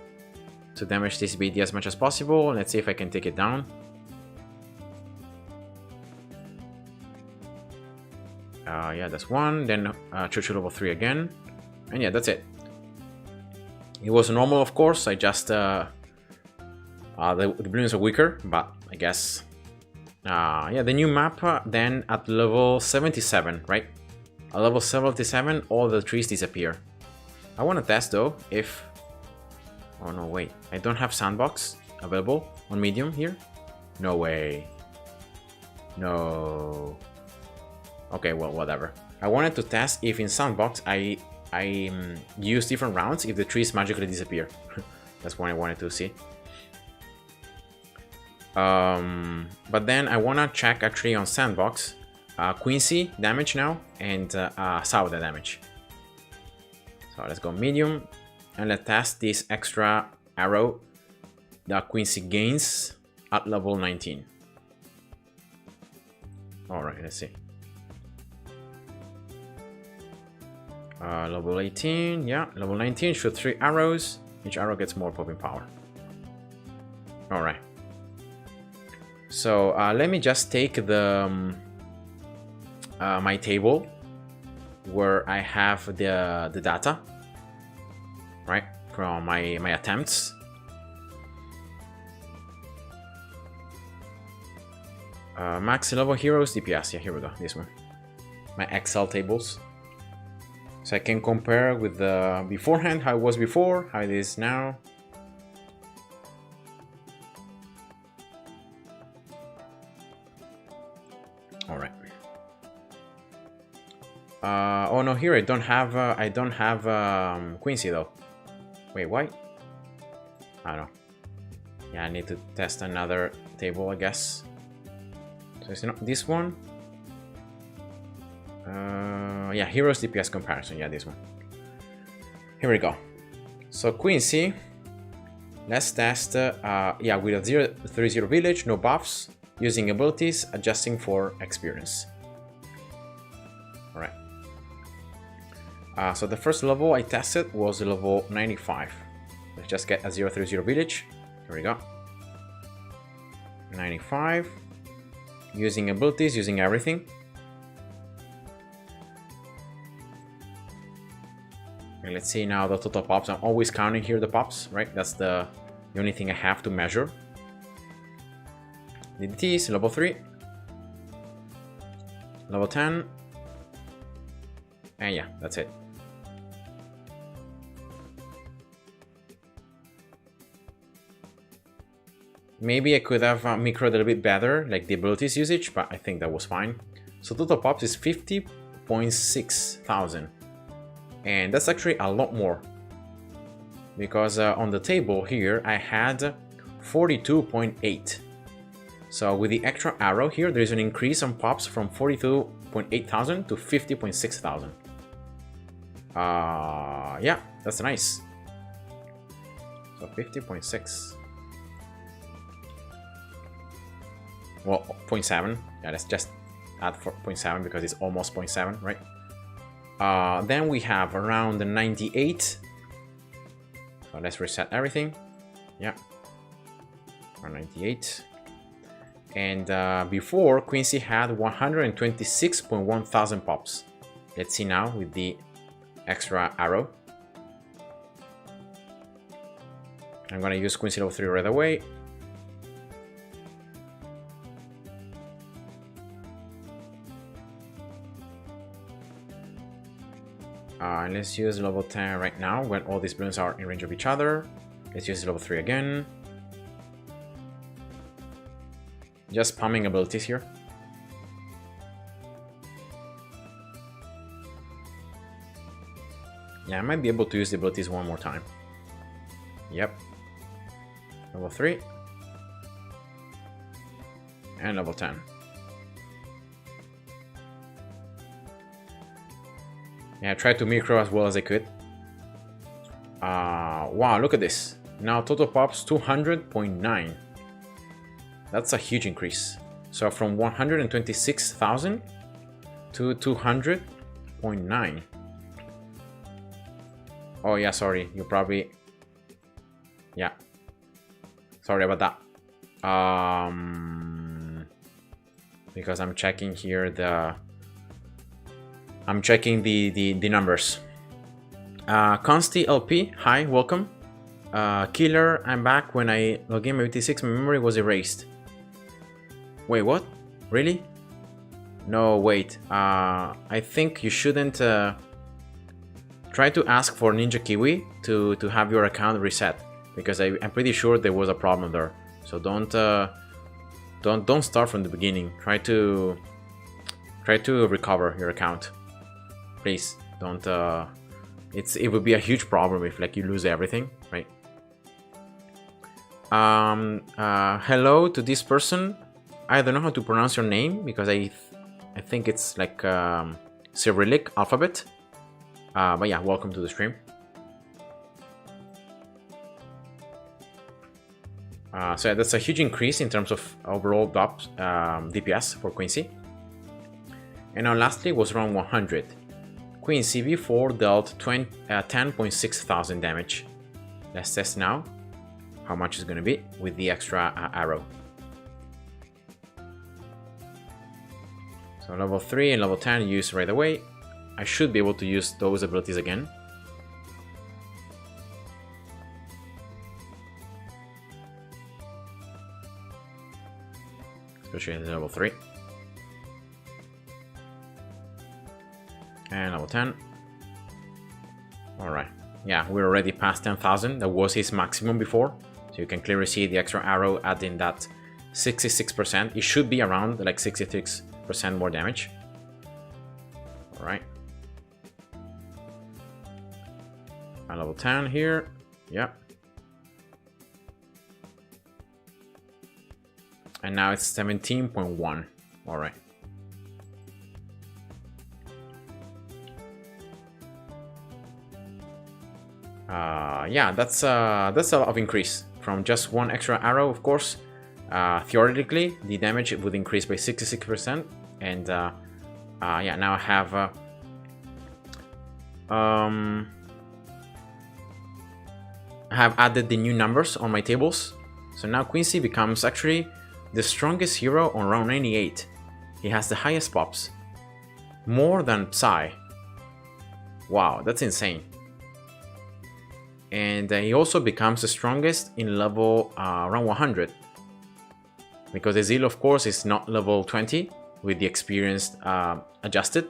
to damage this BD as much as possible. Let's see if I can take it down. Yeah, that's one. Then Churchill level 3 again. And yeah, that's it. It was normal, of course. I just... the balloons are weaker, but I guess... yeah, the new map then at level 77, right? At level 77, all the trees disappear. I want to test though if... Oh no, wait. I don't have sandbox available on medium here? No way. No. Okay, well, whatever. I wanted to test if in sandbox I use different rounds if the trees magically disappear. That's what I wanted to see. But then I want to check actually on sandbox Quincy damage now and Sauda damage. So let's go medium and let's test this extra arrow that Quincy gains at level 19. Alright, let's see. Level 18, yeah, level 19, shoot 3 arrows. Each arrow gets more popping power. Alright. So let me just take the my table where I have the data from my attempts. Max level heroes DPS. Yeah, here we go. This one. My Excel tables. So I can compare with the beforehand, how it was before, how it is now. All right. Oh no, here I don't have Quincy though. Wait, why? I don't know. Yeah, I need to test another table, I guess. So it's not this one. Yeah, heroes DPS comparison. Yeah, this one. Here we go. So Quincy, let's test. Yeah, with a 0-3-0 village, no buffs, using abilities, adjusting for experience. All right. So the first level I tested was level 95. Let's just get a 0-3-0 village. Here we go. 95. Using abilities, using everything. And let's see now the total pops. I'm always counting here the pops, right? That's the only thing I have to measure. DDT is level 3. Level 10. And yeah, that's it. Maybe I could have microed a little bit better, like the abilities usage, but I think that was fine. So total pops is 50.6 thousand. And that's actually a lot more. Because on the table here, I had 42.8. So with the extra arrow here, there is an increase on pops from 42.8 thousand to 50.6 thousand. Yeah, that's nice. So 50.6. Well, 0.7. Yeah, let's just add 0.7 because it's almost 0.7, right? Then we have around the 98. So let's reset everything. Yeah, 98. And before, Quincy had 126.1 thousand pops. Let's see now with the extra arrow. I'm gonna use Quincy level 3 right away. Let's use level 10 right now when all these balloons are in range of each other. Let's use level 3 again. Just spamming abilities here. Yeah, I might be able to use the abilities one more time. Yep. Level 3. And level 10. Yeah, I tried to micro as well as I could. Wow, look at this. Now total pops 200.9. That's a huge increase. So from 126,000 to 200.9. Oh yeah, sorry. You probably... Yeah. Sorry about that. Because I'm checking here the... I'm checking the numbers. Consti LP, hi, welcome. Killer, I'm back. When I log in my 86, my memory was erased. Wait, what? Really? No, wait. I think you shouldn't try to ask for Ninja Kiwi to have your account reset, because I'm pretty sure there was a problem there. So don't start from the beginning. Try to recover your account. Please don't. It would be a huge problem if like you lose everything, right? Hello to this person. I don't know how to pronounce your name because I think it's like Cyrillic alphabet. But yeah, welcome to the stream. So yeah, that's a huge increase in terms of overall DPS for Quincy. And now lastly was around 100. Quincy before dealt 10.6 thousand damage. Let's test now how much it's going to be with the extra arrow. So level 3 and level 10 use right away. I should be able to use those abilities again. especially at level 3. And level 10. Alright. Yeah, we're already past 10,000. That was his maximum before. So you can clearly see the extra arrow adding that 66%. It should be around like 66% more damage. Alright. At level 10 here. Yeah. And now it's 17.1. Alright. Yeah, that's a lot of increase from just one extra arrow. Of course, theoretically the damage would increase by 66%, and yeah, now I have added the new numbers on my tables. So now Quincy becomes actually the strongest hero on round 98. He has the highest pops, more than Psy. Wow, that's insane. And he also becomes the strongest in level around 100, because the Zeal, of course, is not level 20 with the experience adjusted.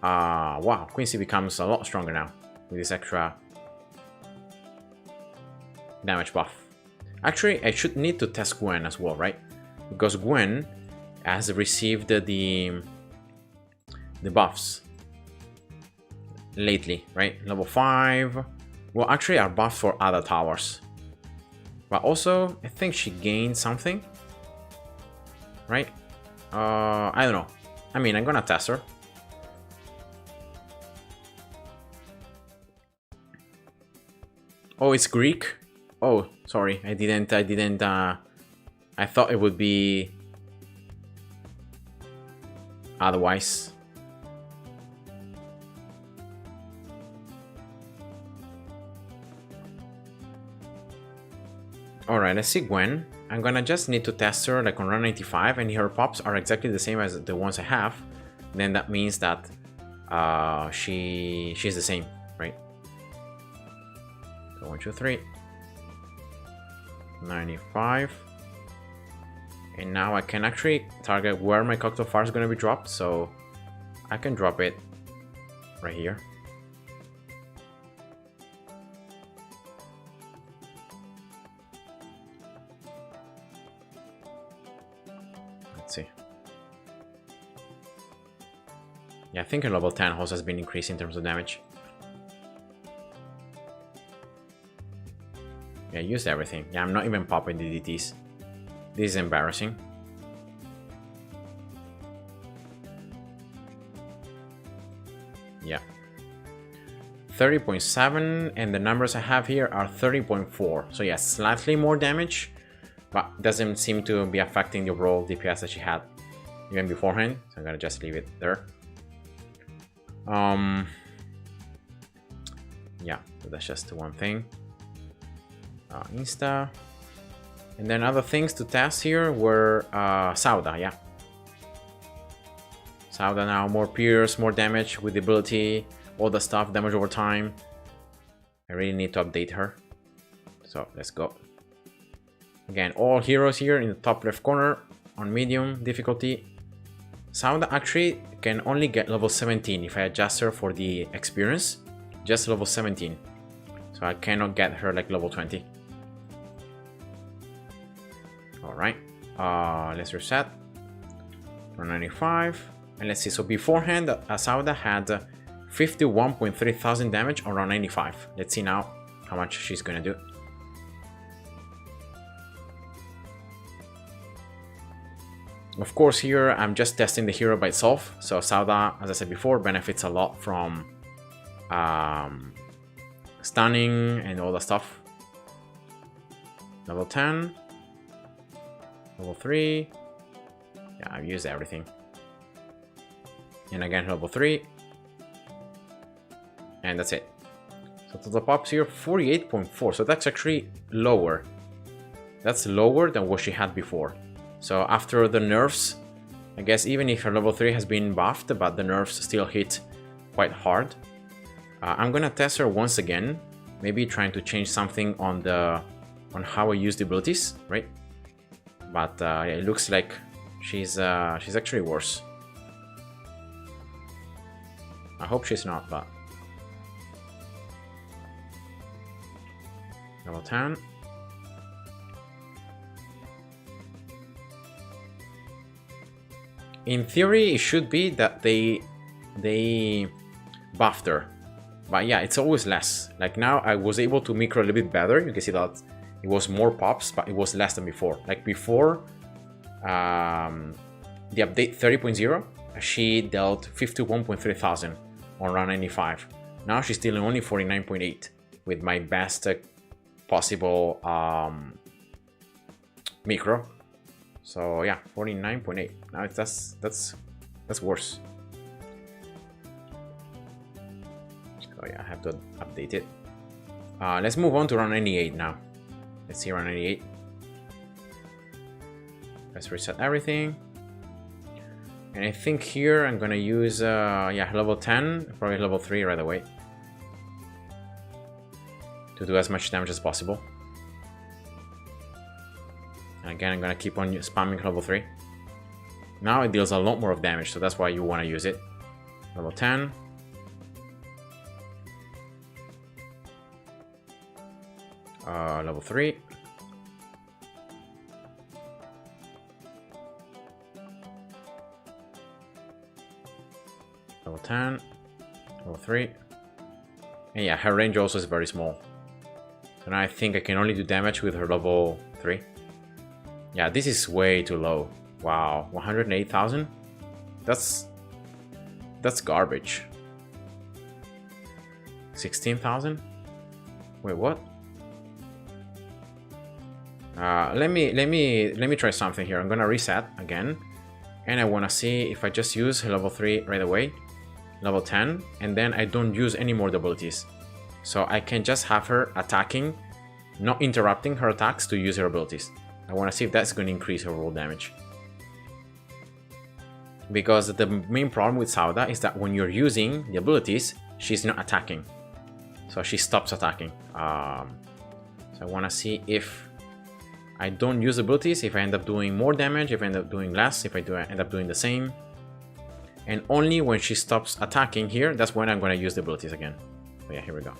Wow, Quincy becomes a lot stronger now with this extra damage buff. Actually, I should need to test Gwen as well, right? Because Gwen has received the buffs lately, right? Level 5. Well, actually, are buffed for other towers. But also, I think she gained something, right? I don't know. I mean, I'm gonna test her. Oh, it's Greek. Oh, sorry, I didn't. I thought it would be otherwise. Alright, let's see Gwen. I'm gonna just need to test her like on round 95, and her pops are exactly the same as the ones I have. Then that means that she's the same, right? So 1, 2, 3. 95. And now I can actually target where my cocktail fire is going to be dropped, so I can drop it right here. Let's see. Yeah, I think her level 10 also has been increased in terms of damage. Yeah, I used everything. Yeah, I'm not even popping the DTs. This is embarrassing. Yeah. 30.7, and the numbers I have here are 30.4. So yeah, slightly more damage, but doesn't seem to be affecting the overall DPS that she had even beforehand. So I'm gonna just leave it there. Yeah, so that's just one thing. Insta. And then other things to test here were Sauda, yeah. Sauda now, more pierce, more damage with the ability, all the stuff, damage over time. I really need to update her. So let's go. Again, all heroes here in the top left corner on medium difficulty. Sauda actually can only get level 17 if I adjust her for the experience. Just level 17. So I cannot get her like level 20. Alright, let's reset. 195. And let's see, so beforehand, Sauda had 51.3 thousand damage on round 95. Let's see now how much she's gonna do. Of course, here I'm just testing the hero by itself. So Sauda, as I said before, benefits a lot from stunning and all that stuff. Level 10. Level 3. Yeah, I've used everything. And again, level 3. And that's it. So total pops here, 48.4. So that's actually lower. That's lower than what she had before. So after the nerfs, I guess even if her level 3 has been buffed, but the nerfs still hit quite hard. I'm gonna test her once again. Maybe trying to change something on how I use the abilities, right? but it looks like she's actually worse. I hope she's not, but level 10. In theory, it should be that they buffed her, but yeah, it's always less. Like now, I was able to micro a little bit better. You can see that it was more pops, but it was less than before. Like before, the update 30.0, she dealt 51.3 thousand on round 95. Now she's still only 49.8 with my best possible micro. So yeah, 49.8. Now that's worse. So yeah, I have to update it. Let's move on to round 98 now. Let's see round 98. Let's reset everything. And I think here I'm gonna use yeah, level 10, probably level 3 right away, to do as much damage as possible. And again, I'm gonna keep on spamming level 3. Now it deals a lot more of damage, so that's why you wanna use it. Level 10. Level 3. Level 10. Level 3. And yeah, her range also is very small. So now I think I can only do damage with her level 3. Yeah, this is way too low. Wow, 108,000? That's garbage. 16,000? Wait, what? Let me try something here. I'm gonna reset again, and I wanna see if I just use level 3 right away, level 10, and then I don't use any more abilities. So I can just have her attacking, not interrupting her attacks to use her abilities. I wanna see if that's gonna increase her roll damage. Because the main problem with Sauda is that when you're using the abilities, she's not attacking. So she stops attacking. So I wanna see if I don't use abilities, if I end up doing more damage, if I end up doing less, if I end up doing the same. And only when she stops attacking here, that's when I'm gonna use the abilities again. So yeah, here we go.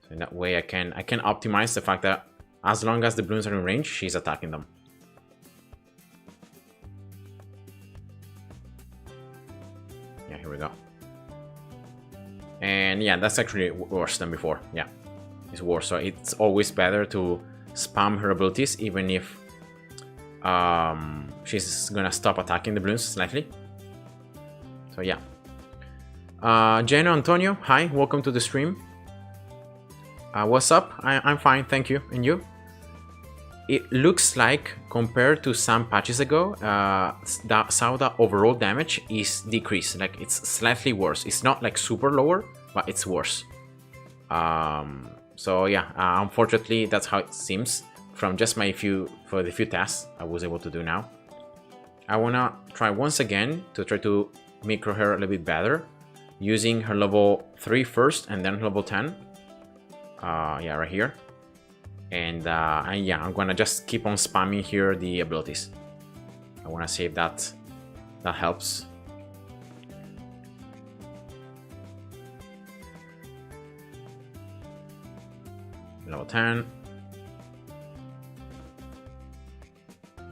So in that way I can optimize the fact that as long as the balloons are in range, she's attacking them. Yeah, here we go. And yeah, that's actually worse than before. Yeah, it's worse. So it's always better to spam her abilities, even if she's gonna stop attacking the balloons slightly. So yeah. Geno Antonio, hi, welcome to the stream. What's up? I'm fine, thank you. And you? It looks like, compared to some patches ago, the Sauda overall damage is decreased. Like, it's slightly worse. It's not like super lower, but it's worse. So yeah, unfortunately, that's how it seems from just the few tests I was able to do now. I wanna try once again to try to micro her a little bit better, using her level 3 first and then level 10. Yeah, right here. And yeah, I'm gonna just keep on spamming here the abilities. I wanna see if that helps. Level 10.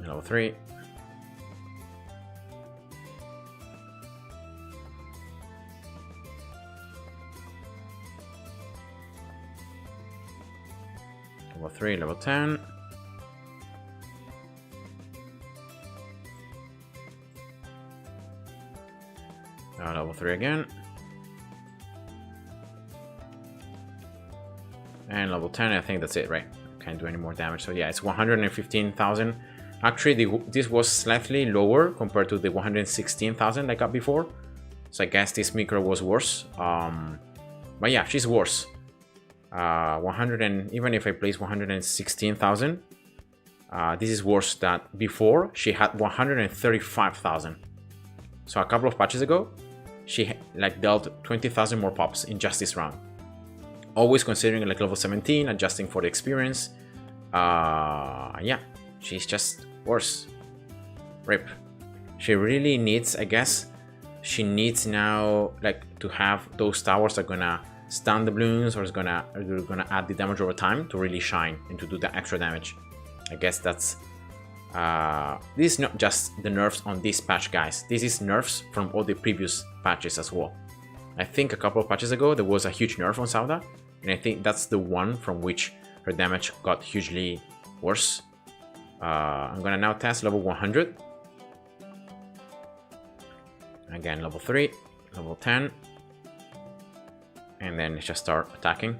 Level 3. Level 3, level 10. Level 3 again. And level 10, I think that's it, right? Can't do any more damage. So yeah, it's 115,000. Actually, this was slightly lower compared to the 116,000 I got before. So I guess this micro was worse. But yeah, she's worse. 100 and even if I place 116,000, this is worse than before. She had 135,000. So a couple of patches ago, she like dealt 20,000 more pops in just this round. Always considering like level 17, adjusting for the experience. Yeah, she's just Worse. Rip. She really needs, I guess, she needs now like to have those towers that are gonna stun the balloons or are gonna add the damage over time to really shine and to do the extra damage. I guess that's this is not just the nerfs on this patch, guys. This is nerfs from all the previous patches as well. I think a couple of patches ago there was a huge nerf on Sauda, and I think that's the one from which her damage got hugely worse. I'm gonna now test level 100. Again, level 3, level 10. And then just start attacking.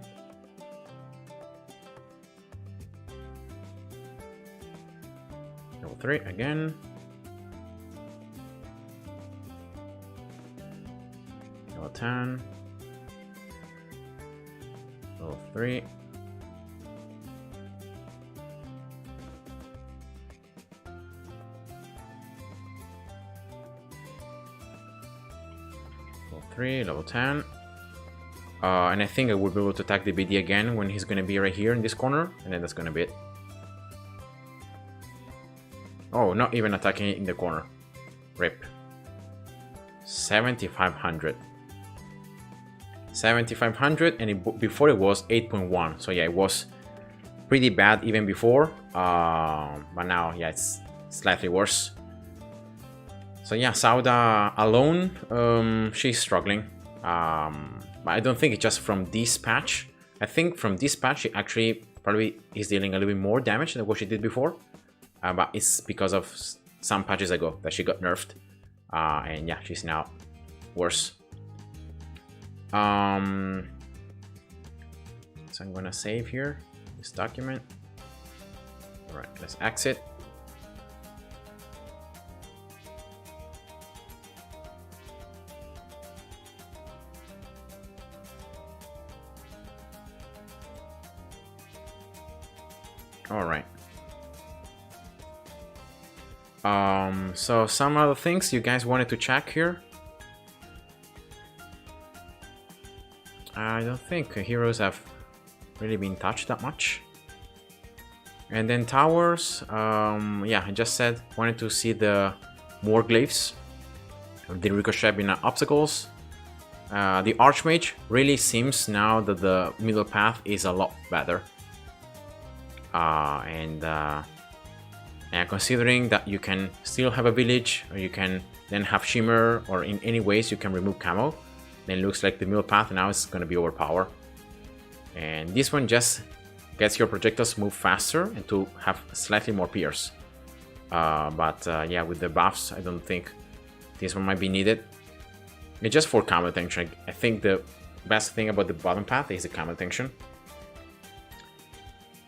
Level 3 again. Level 10. Level 3. Level 3, level 10. And I think I will be able to attack the BD again when he's gonna be right here in this corner, and then that's gonna be it. Oh, not even attacking it in the corner. Rip. 7,500. 7,500, and before it was 8.1. So yeah, it was pretty bad even before. But now, yeah, it's slightly worse. So yeah, Sauda alone, she's struggling. But I don't think it's just from this patch. I think from this patch she actually probably is dealing a little bit more damage than what she did before. But it's because of some patches ago that she got nerfed. And yeah, she's now worse. So I'm gonna save here this document. Alright, let's exit. All right. So some other things you guys wanted to check here. I don't think heroes have really been touched that much. And then towers, yeah, I just said wanted to see the more glyphs, the ricochet in obstacles. The Archmage really seems now that the middle path is a lot better. And considering that you can still have a village, or you can then have shimmer, or in any ways you can remove camo, then it looks like the middle path now is going to be overpowered. And this one just gets your projectiles move faster and to have slightly more pierce. Yeah, with the buffs, I don't think this one might be needed. It's just for camo retention. I think the best thing about the bottom path is the camo retention.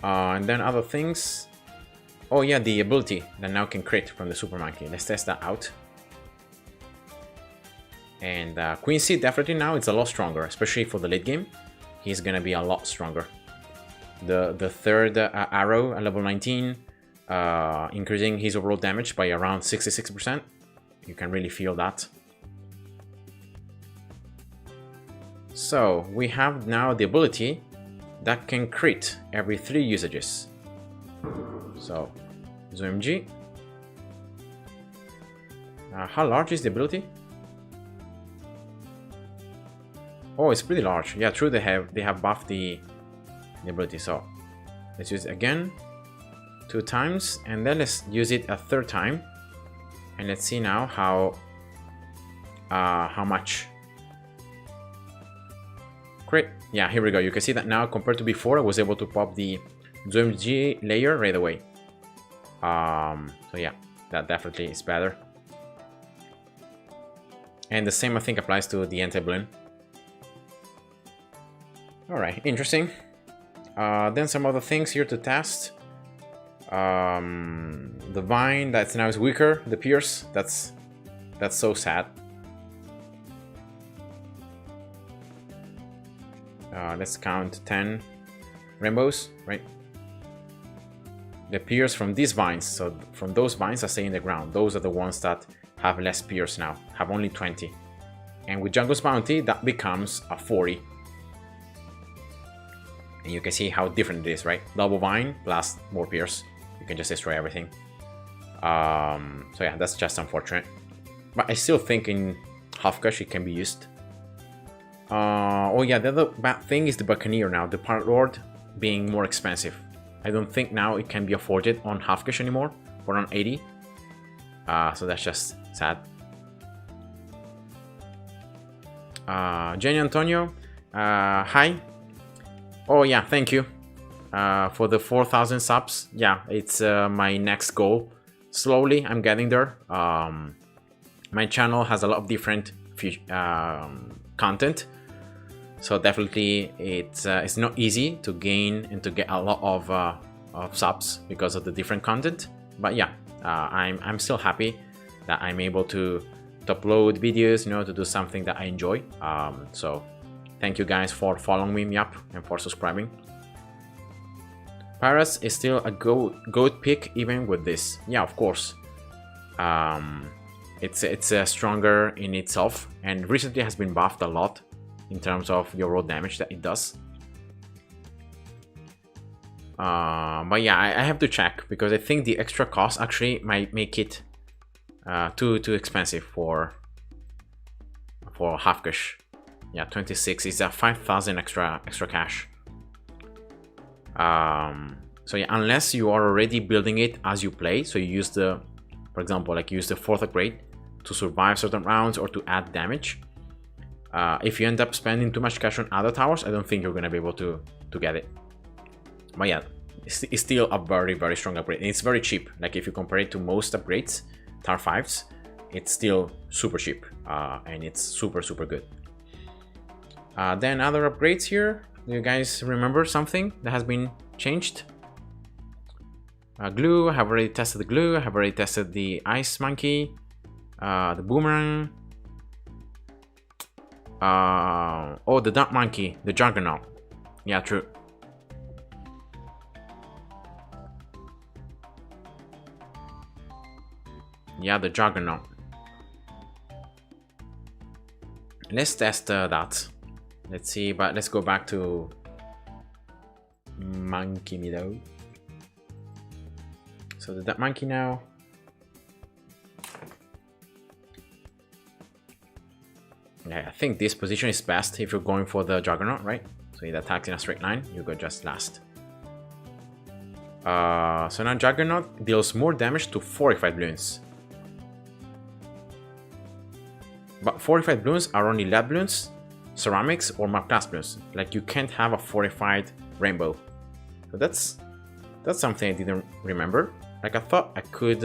And then other things. Oh yeah, the ability that now can crit from the Super Monkey. Let's test that out. And Quincy definitely now it's a lot stronger, especially for the late game. He's gonna be a lot stronger. The third arrow at level 19, increasing his overall damage by around 66%. You can really feel that. So we have now the ability that can crit every 3 usages. So, ZOMG. How large is the ability? Oh, it's pretty large. Yeah, true. They have buffed the ability. So let's use it again 2 times, and then let's use it a 3rd time, and let's see now how much crit. Yeah, here we go. You can see that now compared to before, I was able to pop the ZOMG layer right away. So yeah, that definitely is better. And the same I think applies to the anti-balloon. Alright, interesting. Then some other things here to test. The vine that's now is weaker, the pierce, that's so sad. Let's count 10 rainbows, right? The pierce from these vines, so from those vines that stay in the ground, those are the ones that have less pierce now, have only 20. And with Jungle's Bounty, that becomes a 40. And you can see how different it is, right? Double vine plus more pierce. You can just destroy everything. So yeah, that's just unfortunate. But I still think in half cash it can be used. Oh yeah, the other bad thing is the Buccaneer now, the Pirate Lord being more expensive. I don't think now it can be afforded on half cash anymore for around 80. So that's just sad. Jenny Antonio, hi. Oh yeah, thank you for the 4,000 subs. Yeah, it's my next goal. Slowly, I'm getting there. My channel has a lot of different content, so definitely it's not easy to gain and to get a lot of subs because of the different content. But yeah, I'm still happy that I'm able to upload videos, to do something that I enjoy. So thank you guys for following me up and for subscribing. Paras is still a goat pick even with this. Yeah, of course. It's stronger in itself and recently has been buffed a lot in terms of your raw damage that it does. But yeah, I have to check because I think the extra cost actually might make it too expensive for half cash. Yeah, 26 is a 5,000 extra cash. So yeah, unless you are already building it as you play, so you use the, for example, like use the 4th upgrade to survive certain rounds or to add damage. If you end up spending too much cash on other towers, I don't think you're gonna be able to get it. But yeah, it's still a very strong upgrade. And it's very cheap. Like if you compare it to most upgrades, Tower 5s, it's still super cheap, and it's super good. Then other upgrades here. Do you guys remember something that has been changed? Glue, I have already tested the glue. I have already tested the ice monkey, the boomerang. Oh, the dark monkey, the juggernaut. Yeah, true. Yeah, the juggernaut. Let's test that. Let's see, but let's go back to Monkey Meadow. So that monkey now. Yeah, I think this position is best if you're going for the Juggernaut, right? So it attacks in a straight line, you go just last. So now Juggernaut deals more damage to fortified balloons. But fortified balloons are only lead balloons, ceramics, or map class balloons. Like you can't have a fortified rainbow. So that's something I didn't remember. Like I thought I could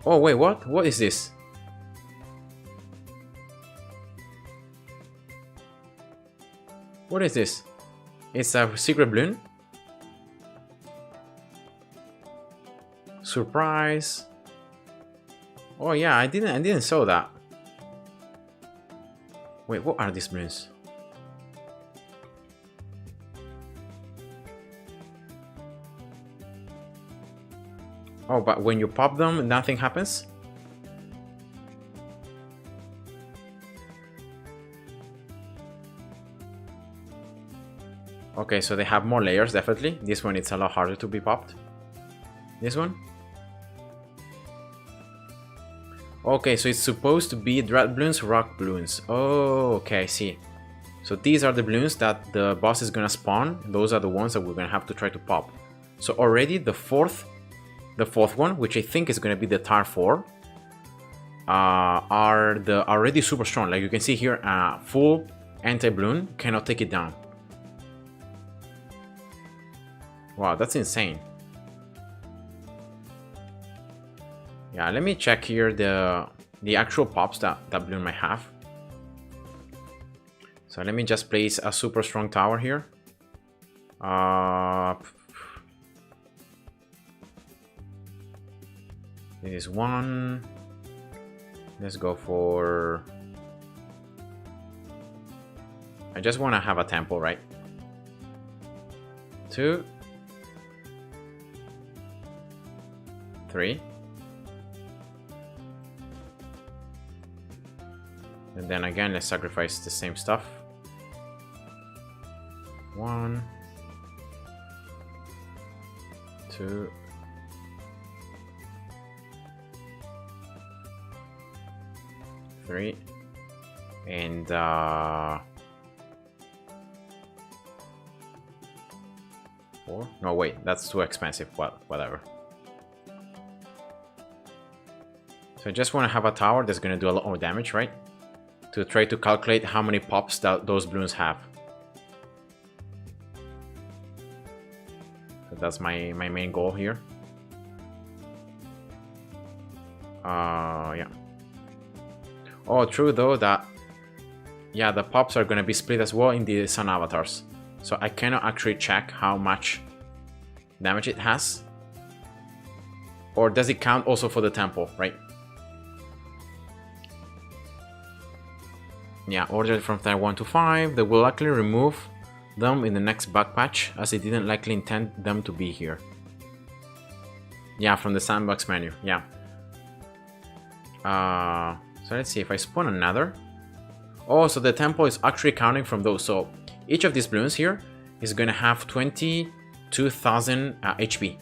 Oh wait, what? What is this? What is this? It's a secret balloon? Surprise. Oh yeah, I didn't saw that. Wait, what are these balloons? Oh, but when you pop them, nothing happens? Okay, so they have more layers, definitely. This one, it's a lot harder to be popped. This one? Okay, so it's supposed to be dread balloons, rock balloons. Oh, okay, I see. So these are the balloons that the boss is gonna spawn. Those are the ones that we're gonna have to try to pop. So already the fourth one, which I think is gonna be the Tar 4, are already super strong. Like you can see here, full anti-balloon cannot take it down. Wow, that's insane. Yeah, let me check here the actual pops that balloon might have. So let me just place a super strong tower here. This is one. Let's go for... I just want to have a temple, right? 2, 3. And then again, let's sacrifice the same stuff. 1, 2, 3, and 4. No, wait, that's too expensive. Well, whatever. So I just want to have a tower that's going to do a lot more damage, right? To try to calculate how many pops that those balloons have. So that's my main goal here. Yeah. Oh, true though that, yeah, the pops are going to be split as well in the sun avatars. So I cannot actually check how much damage it has. Or does it count also for the temple, right? Yeah, ordered from tier 1 to 5. They will likely remove them in the next bug patch, as they didn't likely intend them to be here. Yeah, from the sandbox menu, yeah. So let's see if I spawn another. Oh, so the temple is actually counting from those. So each of these balloons here is going to have 22,000 HP.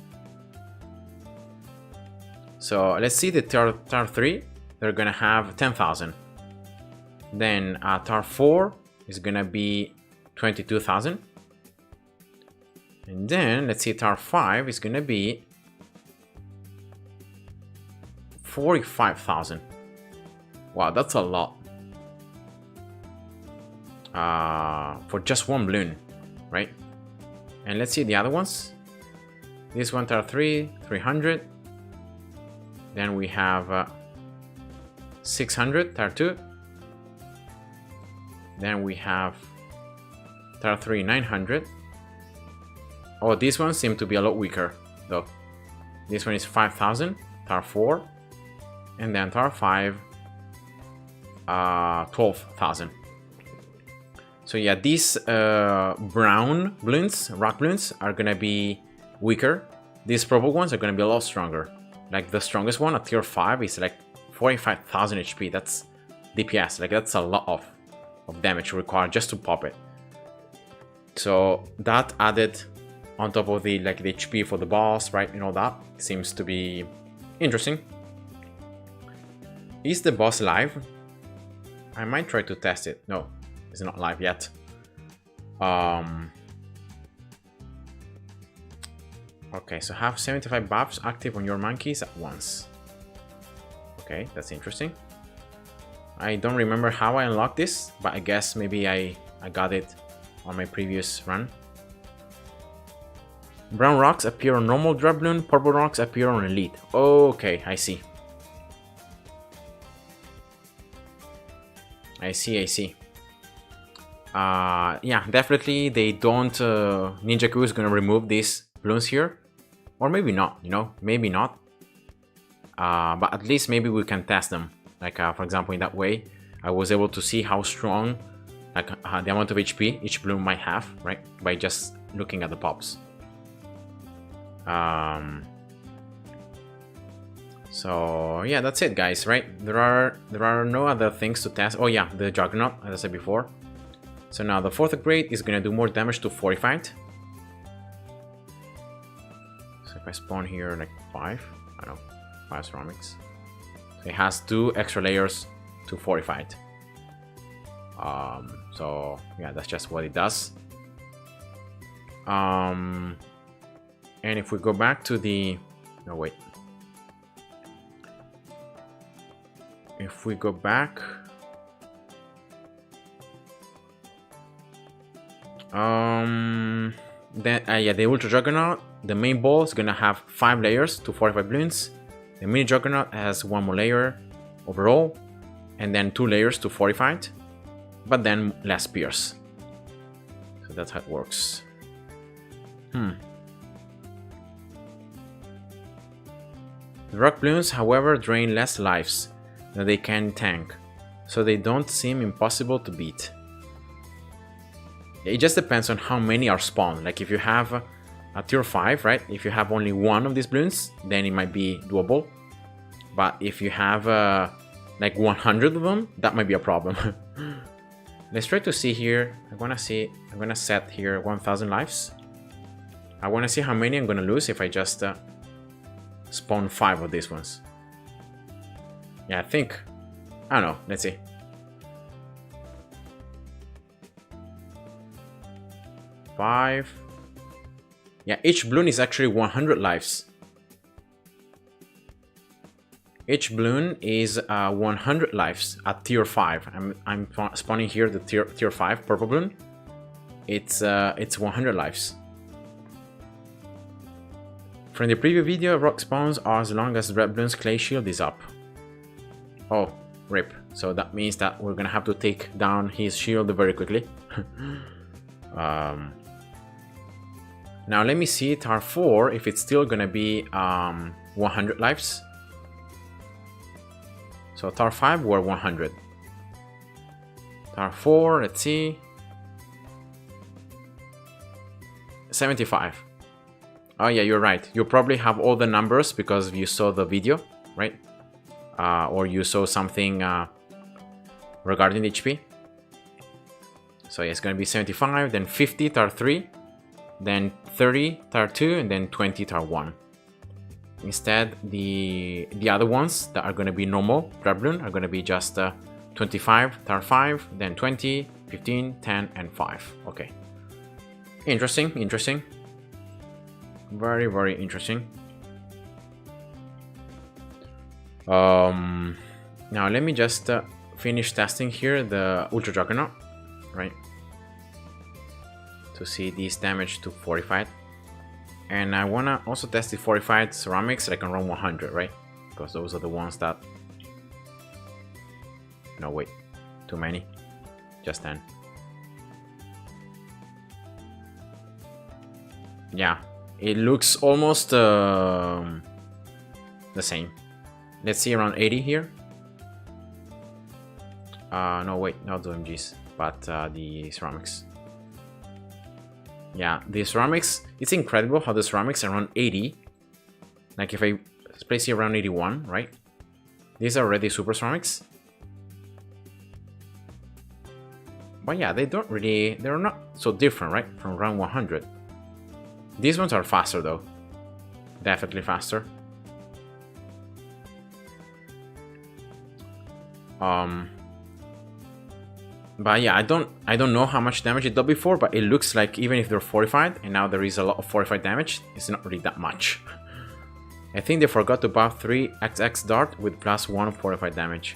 So let's see the tier 3, they're going to have 10,000. Then tier 4 is going to be 22,000. And then let's see, tier 5 is going to be 45,000. Wow, that's a lot. For just one balloon, right? And let's see the other ones. This one, tier 3, 300. Then we have 600, tier 2. Then we have tier 3, 900. Oh, these ones seem to be a lot weaker, though. This one is 5,000, tier 4. And then tier 5, 12,000. So yeah, these brown balloons, rock balloons, are gonna be weaker. These purple ones are gonna be a lot stronger. Like the strongest one at tier 5 is like 45,000 HP. That's DPS. Like that's a lot of damage required just to pop it. So that added on top of the the HP for the boss, right? And all that seems to be interesting. Is the boss live? I might try to test it. No, it's not live yet. Okay, so have 75 buffs active on your monkeys at once. Okay, that's interesting. I don't remember how I unlocked this, but I guess maybe I got it on my previous run. Brown rocks appear on normal drop balloon, purple rocks appear on elite. Okay, I see. I see. Yeah, definitely they don't... Ninja Ku is gonna remove these balloons here. Or maybe not, you know, maybe not. But at least maybe we can test them. Like, for example, in that way, I was able to see how strong, like, the amount of HP each balloon might have, right? By just looking at the pops. So yeah, that's it, guys. Right? There are no other things to test. Oh yeah, the Juggernaut, as I said before. So now the 4th upgrade is gonna do more damage to Fortified. So if I spawn here like 5, I don't know, 5 ceramics. So it has 2 extra layers to Fortified. So yeah, that's just what it does. And if we go back to the... No, wait. If we go back... Then, yeah, the Ultra Juggernaut, the main ball is gonna have 5 layers to 45 balloons. The Mini Juggernaut has 1 more layer overall, and then 2 layers to 45, but then less pierce. So that's how it works. The rock balloons, however, drain less lives than they can tank, so they don't seem impossible to beat. It just depends on how many are spawned. Like if you have a tier 5, right? If you have only 1 of these balloons, then it might be doable. But if you have like 100 of them, that might be a problem. Let's try to see here. I'm gonna set here 1000 lives. I wanna see how many I'm gonna lose if I just spawn 5 of these ones. Yeah, I don't know, let's see. Five. Yeah, each bloon is actually 100 lives. Each bloon is 100 lives at tier 5. I'm spawning here the tier 5 purple bloon. It's 100 lives. From the previous video, rock spawns are as long as red bloon's clay shield is up. Oh, rip. So that means that we're gonna have to take down his shield very quickly. Now let me see tar 4 if it's still gonna be 100 lives. So tar 5 were 100. Tar 4, let's see. 75. Oh yeah, you're right. You probably have all the numbers because you saw the video, right? Or you saw something regarding HP. So yeah, it's gonna be 75, then 50 tar 3, then 30 tar 2, and then 20 tar 1. Instead, the other ones that are gonna be normal red bloon are gonna be just 25 tar 5, then 20, 15, 10, and 5. Okay. Interesting, interesting. Very, very interesting. Now let me just finish testing here the Ultra Juggernaut, right? To see this damage to fortified. And I wanna also test the fortified ceramics that I can run 100, right? Because those are the ones that... No, wait. Too many. Just 10. Yeah. It looks almost the same. Let's see around 80 here. No, wait, not the MGs, but the ceramics. Yeah, the ceramics, it's incredible how the ceramics are around 80. Like if I place here around 81, right? These are already super ceramics. But yeah, they're not so different, right? From around 100. These ones are faster though. Definitely faster. But yeah, I don't know how much damage it did before, but it looks like even if they're fortified, and now there is a lot of fortified damage, it's not really that much. I think they forgot to buff 3xx dart with +1 fortified damage.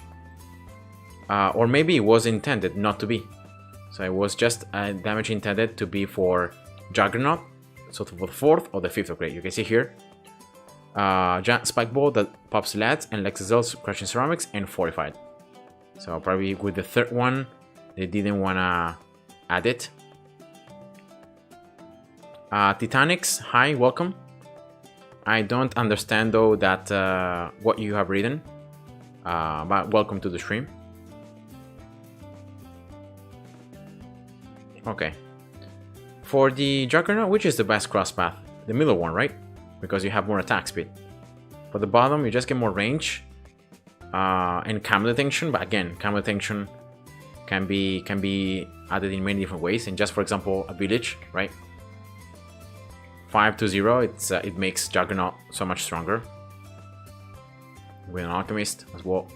Or maybe it was intended not to be. So it was just damage intended to be for Juggernaut, so for the 4th or the 5th upgrade. You can see here, Giant Spike Ball that pops leads and Lexazel's Crushing Ceramics and fortified. So probably with the 3rd one, they didn't wanna add it. Titanics, hi, welcome. I don't understand though that what you have written, but welcome to the stream. Okay. For the Juggernaut, which is the best cross path? The middle one, right? Because you have more attack speed. For the bottom, you just get more range and camo detection. But again, camo detection can be added in many different ways. And just for example, a village, right? 5 to 0, it makes Juggernaut so much stronger. With an Alchemist as well.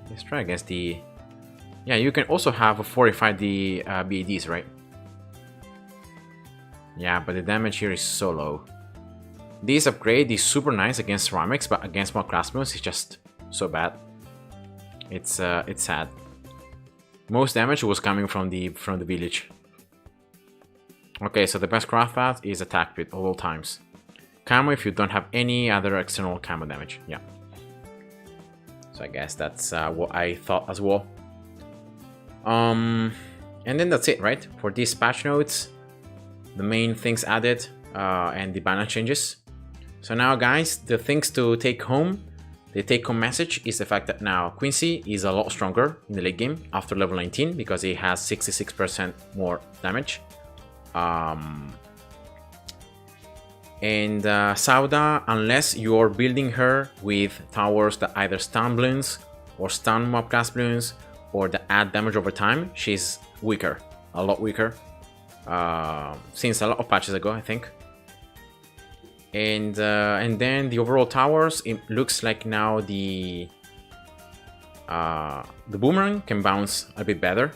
Let's try against the... Yeah, you can also have fortified the BADs, right? Yeah, but the damage here is so low. This upgrade is super nice against ceramics, but against more classmates it's just so bad. It's sad. Most damage was coming from the village. Okay, so the best craft path is attack speed all times. Camo if you don't have any other external camo damage. Yeah. So I guess that's what I thought as well. And then that's it, right? For these patch notes, the main things added and the balance changes. So now, guys, the things to take home. The take-home message is the fact that now Quincy is a lot stronger in the late game after level 19 because he has 66% more damage. And Sauda, unless you're building her with towers that either stun Bloons or stun mob class Bloons or that add damage over time, she's weaker, a lot weaker, since a lot of patches ago, I think. And then the overall towers, it looks like now the boomerang can bounce a bit better,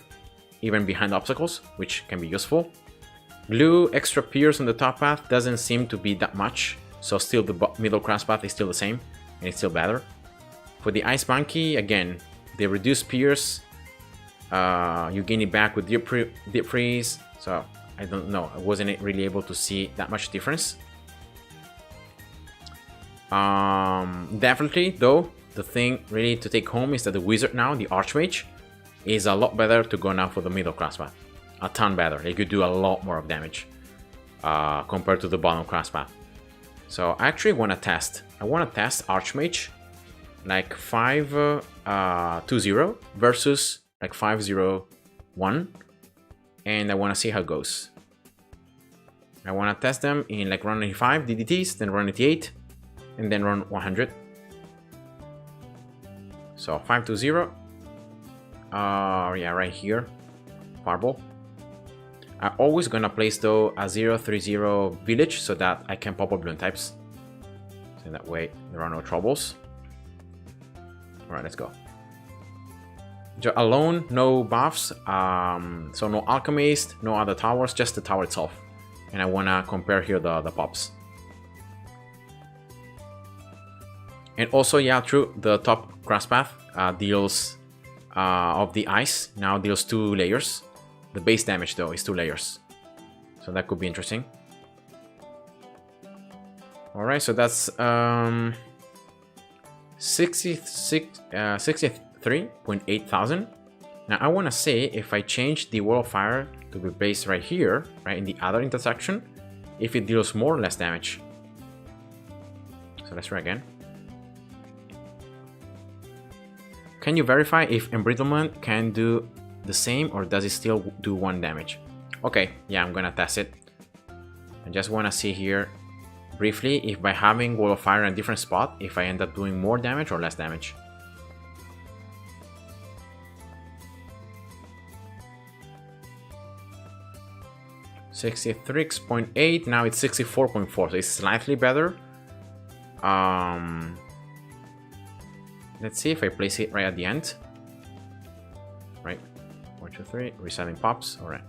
even behind obstacles, which can be useful. Glue extra pierce on the top path doesn't seem to be that much, so still the middle cross path is still the same, and it's still better. For the Ice Monkey, again, they reduce pierce, you gain it back with Deep Freeze, so I don't know, I wasn't really able to see that much difference. Definitely, though, the thing really to take home is that the Wizard now, the Archmage, is a lot better to go now for the middle class path. A ton better. They could do a lot more of damage compared to the bottom class path. So I actually want to test. I want to test Archmage like 5-2-0 versus like 5-0-1, and I want to see how it goes. I want to test them in like run 95 DDTs, then run 88, and then run 100. So 5-2-0. Yeah, right here. Fireball. I'm always gonna place though a 0-3-0 village so that I can pop up Bloon types. So that way there are no troubles. Alright, let's go. Alone, no buffs, so no alchemist, no other towers, just the tower itself. And I wanna compare here the pops. And also, yeah, true, the top grass path deals of the ice now deals 2 layers. The base damage though is 2 layers, so that could be interesting. All right, so that's 63.8 thousand. Now I want to say if I change the Wall of Fire to be based right here, right in the other intersection, if it deals more or less damage. So let's try again. Can you verify if Embrittlement can do the same, or does it still do 1 damage? Okay, yeah, I'm gonna test it. I just wanna see here briefly if by having Wall of Fire in a different spot, if I end up doing more damage or less damage. $63.8, now it's 64.4, so it's slightly better. Let's see if I place it right at the end. Right. 1, 2, 3, resetting pops. Alright.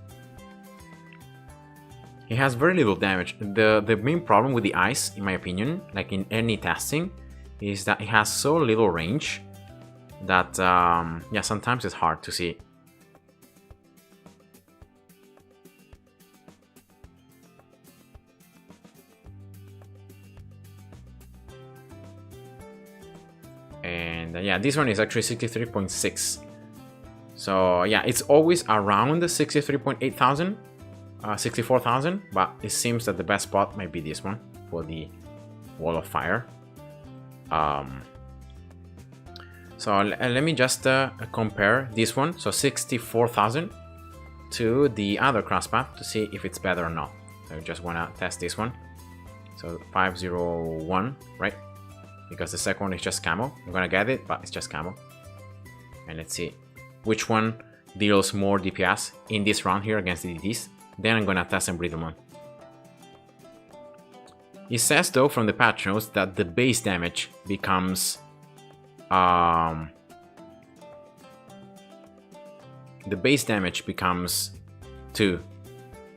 It has very little damage. The main problem with the ice, in my opinion, like in any testing, is that it has so little range that yeah, sometimes it's hard to see. And yeah, this one is actually 63.6. So yeah, it's always around the 63.8 thousand, 64,000, but it seems that the best spot might be this one for the Wall of Fire. So let me just compare this one, so 64,000, to the other cross path to see if it's better or not. So I just want to test this one. So 501, right? Because the second one is just camo. I'm gonna get it, but it's just camo. And let's see which one deals more DPS in this round here against the DDs. Then I'm gonna test Embrittlement. It says though from the patch notes that the base damage becomes the base damage becomes 2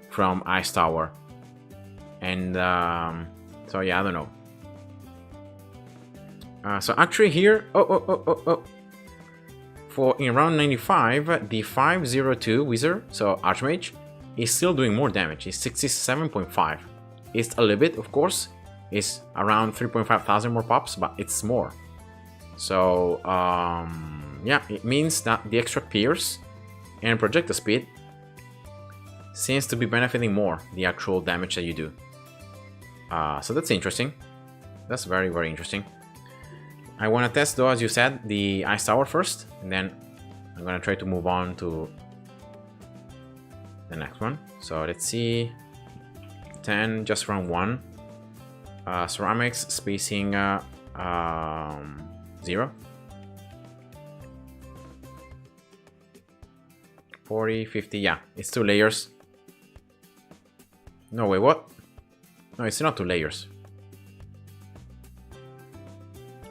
from Ice Tower. And so yeah, I don't know. So actually here, for in round 95, the 502 Wizard, so Archmage, is still doing more damage. It's 67.5. It's a little bit, of course. It's around 3.5 thousand more pops, but it's more. So yeah, it means that the extra pierce and projectile speed seems to be benefiting more the actual damage that you do. So that's interesting. That's very, very interesting. I want to test though, as you said, the Ice Tower first, and then I'm gonna try to move on to the next one. So let's see, 10, just round 1. ceramics, spacing 0. 40, 50, yeah, it's 2 layers. No, wait, what? No, it's not 2 layers.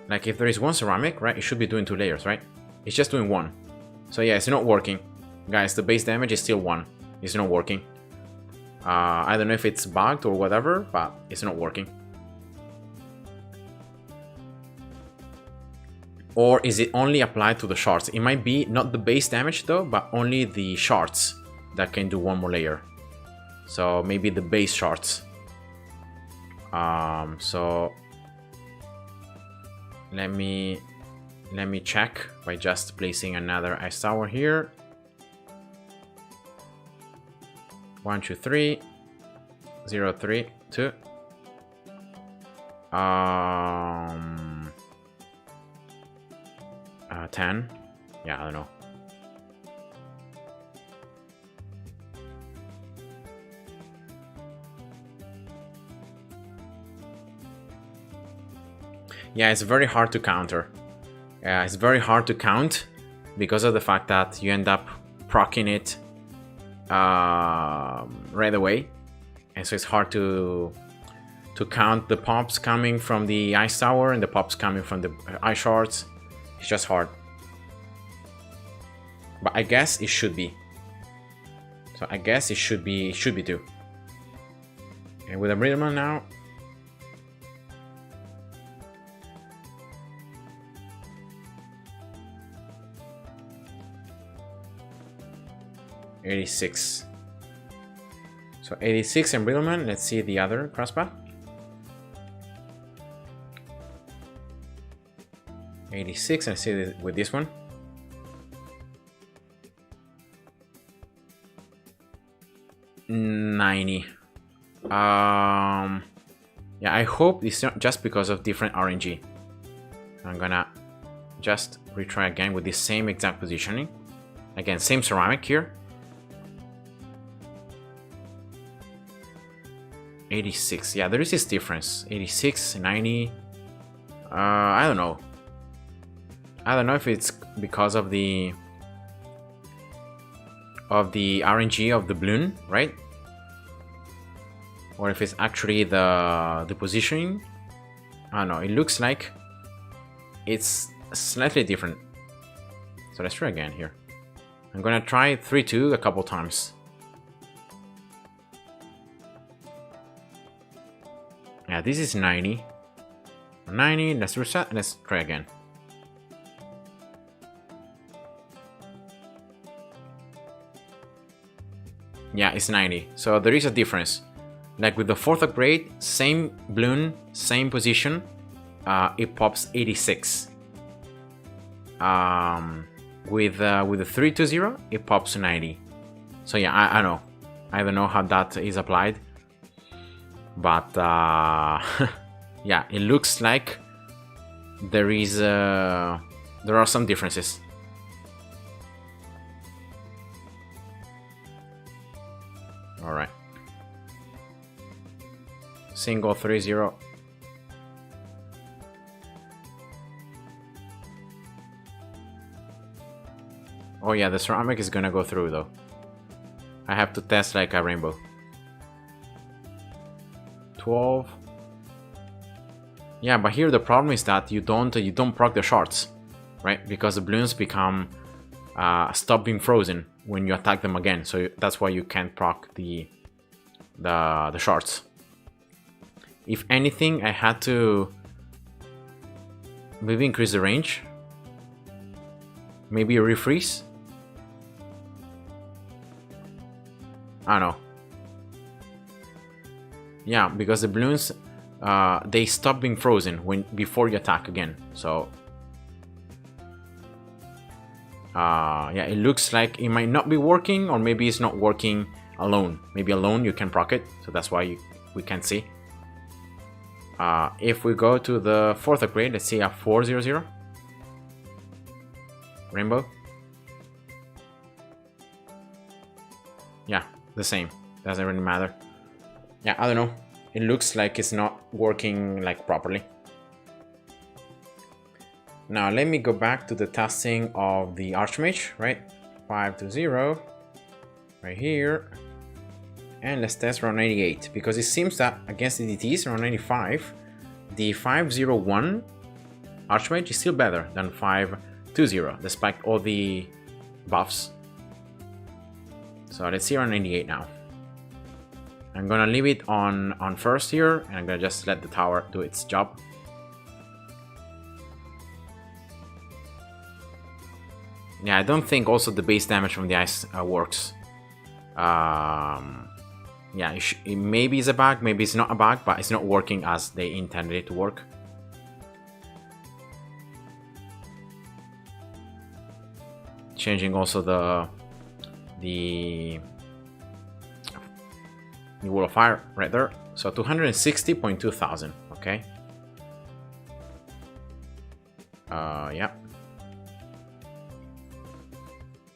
Like, if there is one ceramic, right, it should be doing 2 layers, right? It's just doing 1. So yeah, it's not working. Guys, the base damage is still 1. It's not working. I don't know if it's bugged or whatever, but it's not working. Or is it only applied to the shards? It might be not the base damage though, but only the shards that can do 1 more layer. So maybe the base shards. So let me check by just placing another ice tower here. 1, 2, 3, 0, 3, 2. 10. Yeah, I don't know. Yeah, it's very hard to counter. It's very hard to count because of the fact that you end up proccing it right away, and so it's hard to count the pops coming from the ice tower and the pops coming from the ice shards. It's just hard, but I guess it should be. So I guess it should be too. And with a Riddleman now. $86. So 86 and Riddleman. Let's see the other crossbar. 86, and see it with this one. $90. Yeah, I hope it's not just because of different RNG. I'm gonna just retry again with the same exact positioning. Again, same ceramic here. 86. Yeah, there is this difference. 86, 90. I don't know. I don't know if it's because of the RNG of the Bloon, right? Or if it's actually the positioning. I don't know. It looks like it's slightly different. So let's try again here. I'm gonna try 3-2 a couple times. Yeah, this is 90. 90. Let's reset. Let's try again. Yeah, it's 90. So there is a difference. Like with the 4th upgrade, same Bloon, same position, it pops 86. With the 320, it pops 90. So yeah, I know. I don't know how that is applied. But yeah, it looks like there are some differences. All right. Single 3-0. Oh yeah, the ceramic is gonna go through though. I have to test like a rainbow. 12. Yeah, but here the problem is that you don't proc the shards, right? Because the balloons become stop being frozen when you attack them again. So that's why you can't proc the shards. If anything, I had to maybe increase the range. Maybe a refreeze. I don't know. Yeah, because the balloons they stop being frozen before you attack again. So yeah, it looks like it might not be working, or maybe it's not working alone. Maybe alone you can proc it, so that's why we can't see. If we go to the 4th upgrade, let's see a 400 rainbow. Yeah, the same. Doesn't really matter. Yeah, I don't know. it looks like it's not working like properly. Now let me go back to the testing of the Archmage, right? 520 right here, and let's test round 98, because it seems that against the DTs round 95, the 501 Archmage is still better than 520 despite all the buffs. So let's see round 98 now. I'm gonna leave it on first here, and I'm gonna just let the tower do its job. Yeah, I don't think also the base damage from the ice works. Yeah, it maybe is a bug, maybe it's not a bug, but it's not working as they intended it to work. Changing also the Wall of Fire right there. So 260.2 thousand, okay. Yeah.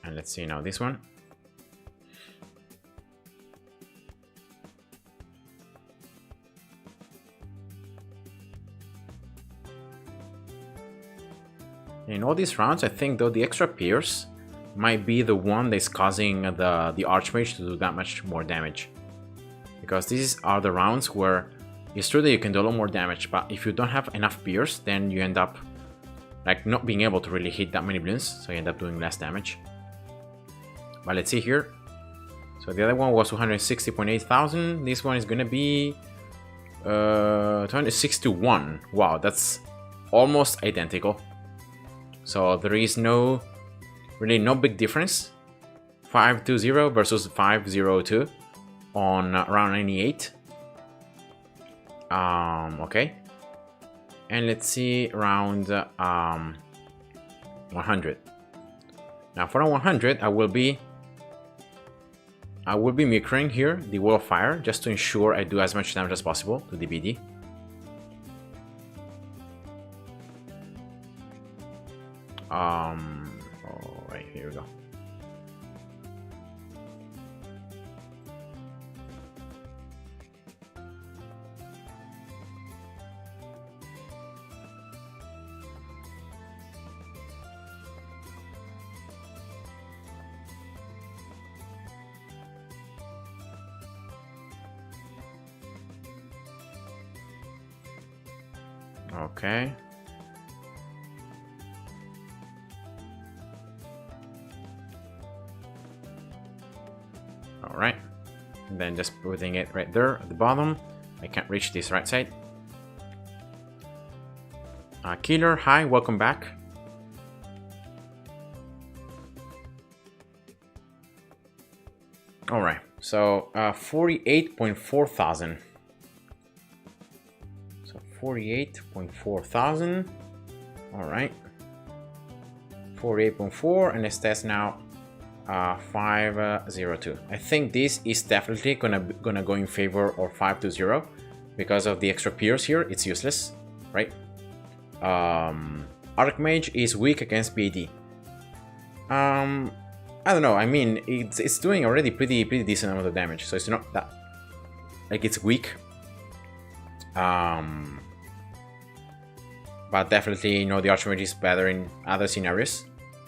And let's see now this one. In all these rounds, I think though the extra pierce might be the one that's causing the Archmage to do that much more damage. Because these are the rounds where it's true that you can do a lot more damage, but if you don't have enough pierce, then you end up like not being able to really hit that many bloons, so you end up doing less damage. But let's see here. So the other one was 260.8 thousand. This one is gonna be 261. Wow, that's almost identical. So there is really no big difference. 520 versus 502 on round 98. Okay. And let's see round 100. Now for round 100, I will be mirroring here the Wall of Fire just to ensure I do as much damage as possible to the BD. Alright, here we go. Okay. All right. And then just putting it right there at the bottom. I can't reach this right side. Killer, hi, welcome back. All right. So 48.4 thousand. 48.4 thousand. All right, 48.4, and let's test now 502. I think this is definitely gonna go in favor of 520 because of the extra pierce here. It's useless, right? Archmage is weak against BD. I don't know. I mean, it's doing already pretty decent amount of damage, so it's not that like it's weak. But definitely, you know, the Archmage is better in other scenarios.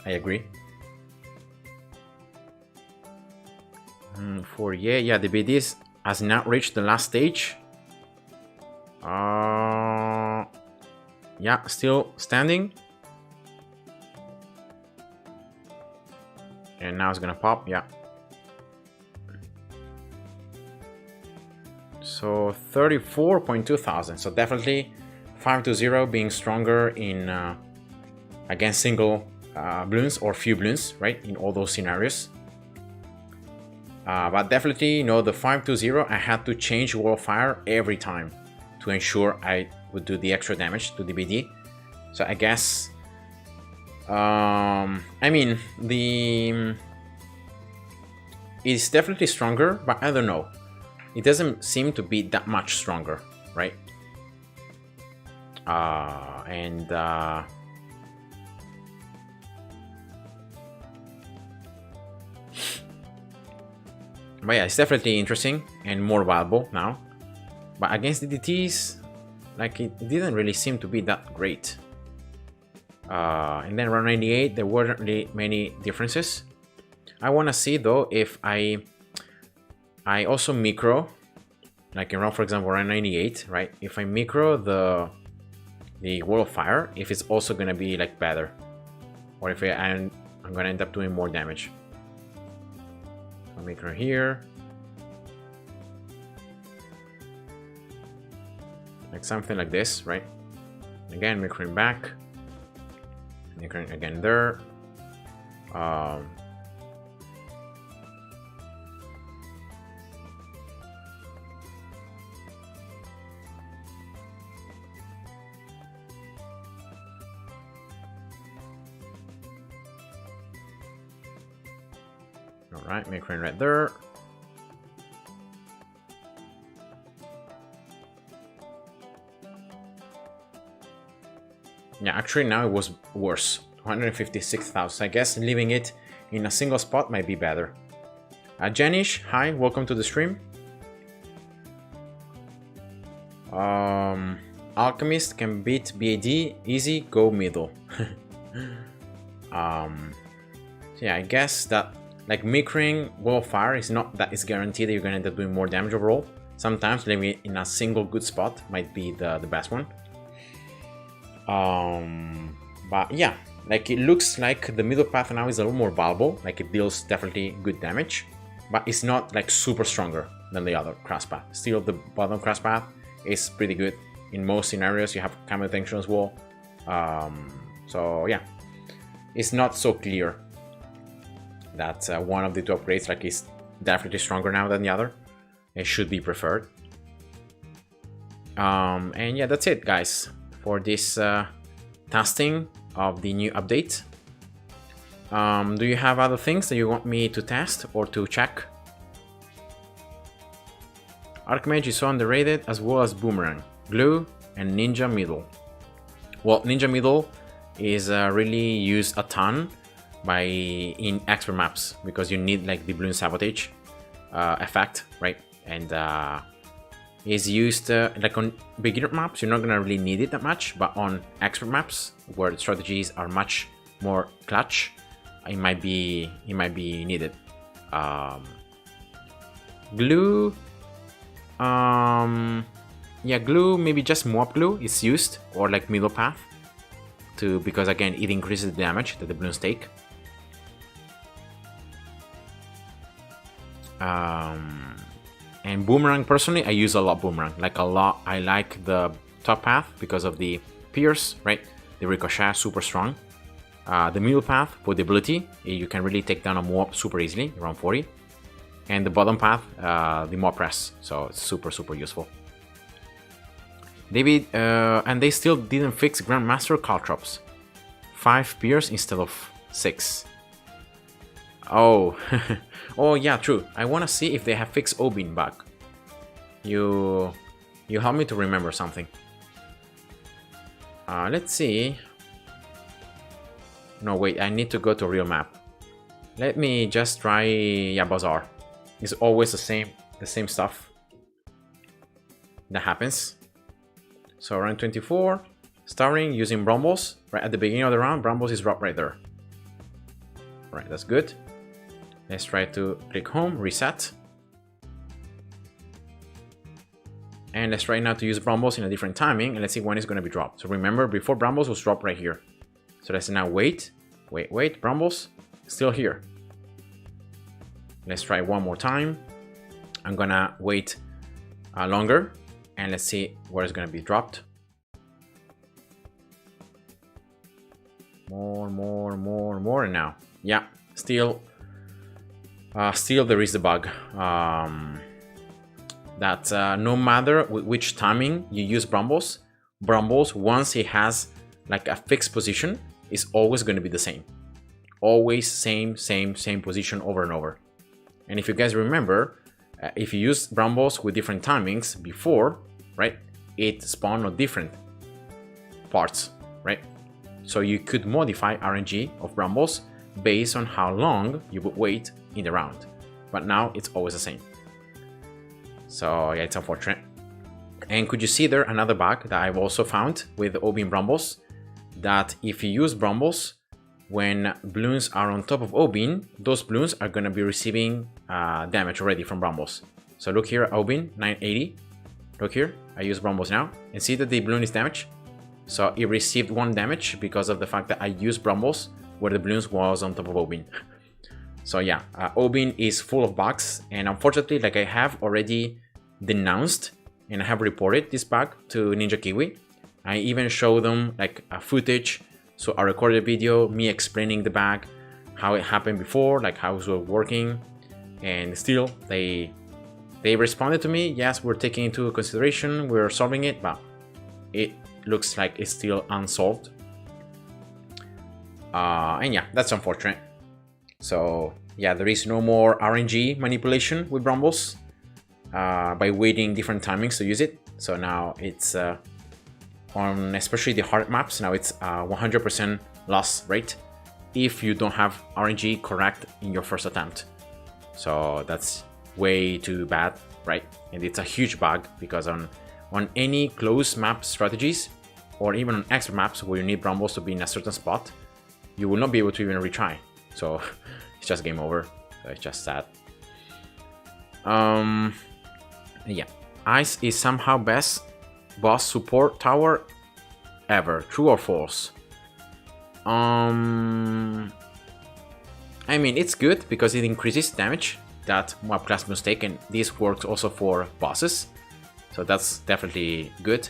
I agree. 48, yeah, the BD has not reached the last stage. Yeah, still standing. And now it's gonna pop, yeah. So 34.2 thousand, so definitely 520 being stronger in against single bloons or few bloons, right? In all those scenarios. But definitely, you know, the 520, I had to change Wall of Fire every time to ensure I would do the extra damage to the BD. So I guess, I mean, it's definitely stronger, but I don't know. It doesn't seem to be that much stronger, right? But yeah, it's definitely interesting and more valuable now. But against DDTs, like it didn't really seem to be that great. And then around 98, there weren't really many differences. I want to see though if I also micro, like around, for example, around 98, right? If I micro the Wall of Fire, if it's also gonna be like better, or if I'm gonna end up doing more damage. I'll micro here, like something like this, right? Again, microing back, microing again there. Alright, microing right there. Yeah, actually now it was worse. 156,000. I guess leaving it in a single spot might be better. Janish, hi, welcome to the stream. Alchemist can beat BAD, easy, go middle. Yeah, I guess that like microing Wall of Fire is not that it's guaranteed that you're gonna end up doing more damage overall. Sometimes leaving it in a single good spot might be the best one. But yeah, like it looks like the middle path now is a little more valuable, like it deals definitely good damage, but it's not like super stronger than the other cross path. Still, the bottom cross path is pretty good in most scenarios. You have camo detection as well, so yeah, it's not so clear that one of the two upgrades like is definitely stronger now than the other. It should be preferred. And yeah, that's it, guys, for this testing of the new update. Do you have other things that you want me to test or to check? Archmage is so underrated, as well as Boomerang, Glue, and Ninja Middle. Well, Ninja Middle is really used a ton in expert maps, because you need like the Bloons Sabotage effect, right? And is used like on beginner maps, you're not gonna really need it that much, but on expert maps where the strategies are much more clutch, it might be needed. Glue, yeah, glue, maybe just mob glue is used, or like middle path, because again it increases the damage that the balloons take. And Boomerang, personally, I use a lot Boomerang, like a lot. I like the top path because of the pierce, right? The ricochet, super strong. The middle path for the ability, you can really take down a mob super easily, around 40. And the bottom path, the mob press, so it's super useful. David, and they still didn't fix Grandmaster Caltrops. 5 pierce instead of 6. Oh, oh yeah, true. I want to see if they have fixed Obin back. You help me to remember something. Let's see. No, wait, I need to go to real map. Let me just try, yeah, Bazaar. It's always the same stuff that happens. So round 24, starting using Brambles. Right at the beginning of the round, Brambles is dropped right there. Right, that's good. Let's try to click home, reset. And let's try now to use Brambles in a different timing, and let's see when it's going to be dropped. So remember, before Brambles was dropped right here. So let's now wait, Brambles, still here. Let's try one more time. I'm gonna wait longer, and let's see where it's gonna be dropped. More now. Yeah, still there is the bug. That no matter which timing you use Brambles, once he has like a fixed position, is always going to be the same. Always same position over and over. And if you guys remember, if you use Brambles with different timings before, right, it spawned on different parts, right? So you could modify RNG of Brambles based on how long you would wait in the round. But now it's always the same. So yeah, it's unfortunate. And could you see there another bug that I've also found with Obin Brambles, that if you use Brambles, when Bloons are on top of Obin, those Bloons are going to be receiving damage already from Brambles. So look here, Obin, 980. Look here, I use Brambles now, and see that the Bloon is damaged. So it received 1 damage because of the fact that I used Brambles where the Bloons was on top of Obin. So yeah, Obin is full of bugs, and unfortunately, like, I have already denounced and I have reported this bug to Ninja Kiwi. I even showed them like a footage. So I recorded a video, me explaining the bug, how it happened before, like how it was working, and still they responded to me, yes, we're taking into consideration, we're solving it, but it looks like it's still unsolved. And yeah, that's unfortunate. So yeah, there is no more RNG manipulation with Brambles by waiting different timings to use it. So now it's on especially the hard maps, now it's 100% loss rate if you don't have RNG correct in your first attempt. So that's way too bad, right? And it's a huge bug because on any close map strategies, or even on expert maps where you need Brambles to be in a certain spot, you will not be able to even retry. So it's just game over. So it's just sad. Yeah, Ice is somehow best boss support tower ever. True or false? I mean, it's good because it increases damage that mob class mistake, and this works also for bosses, so that's definitely good.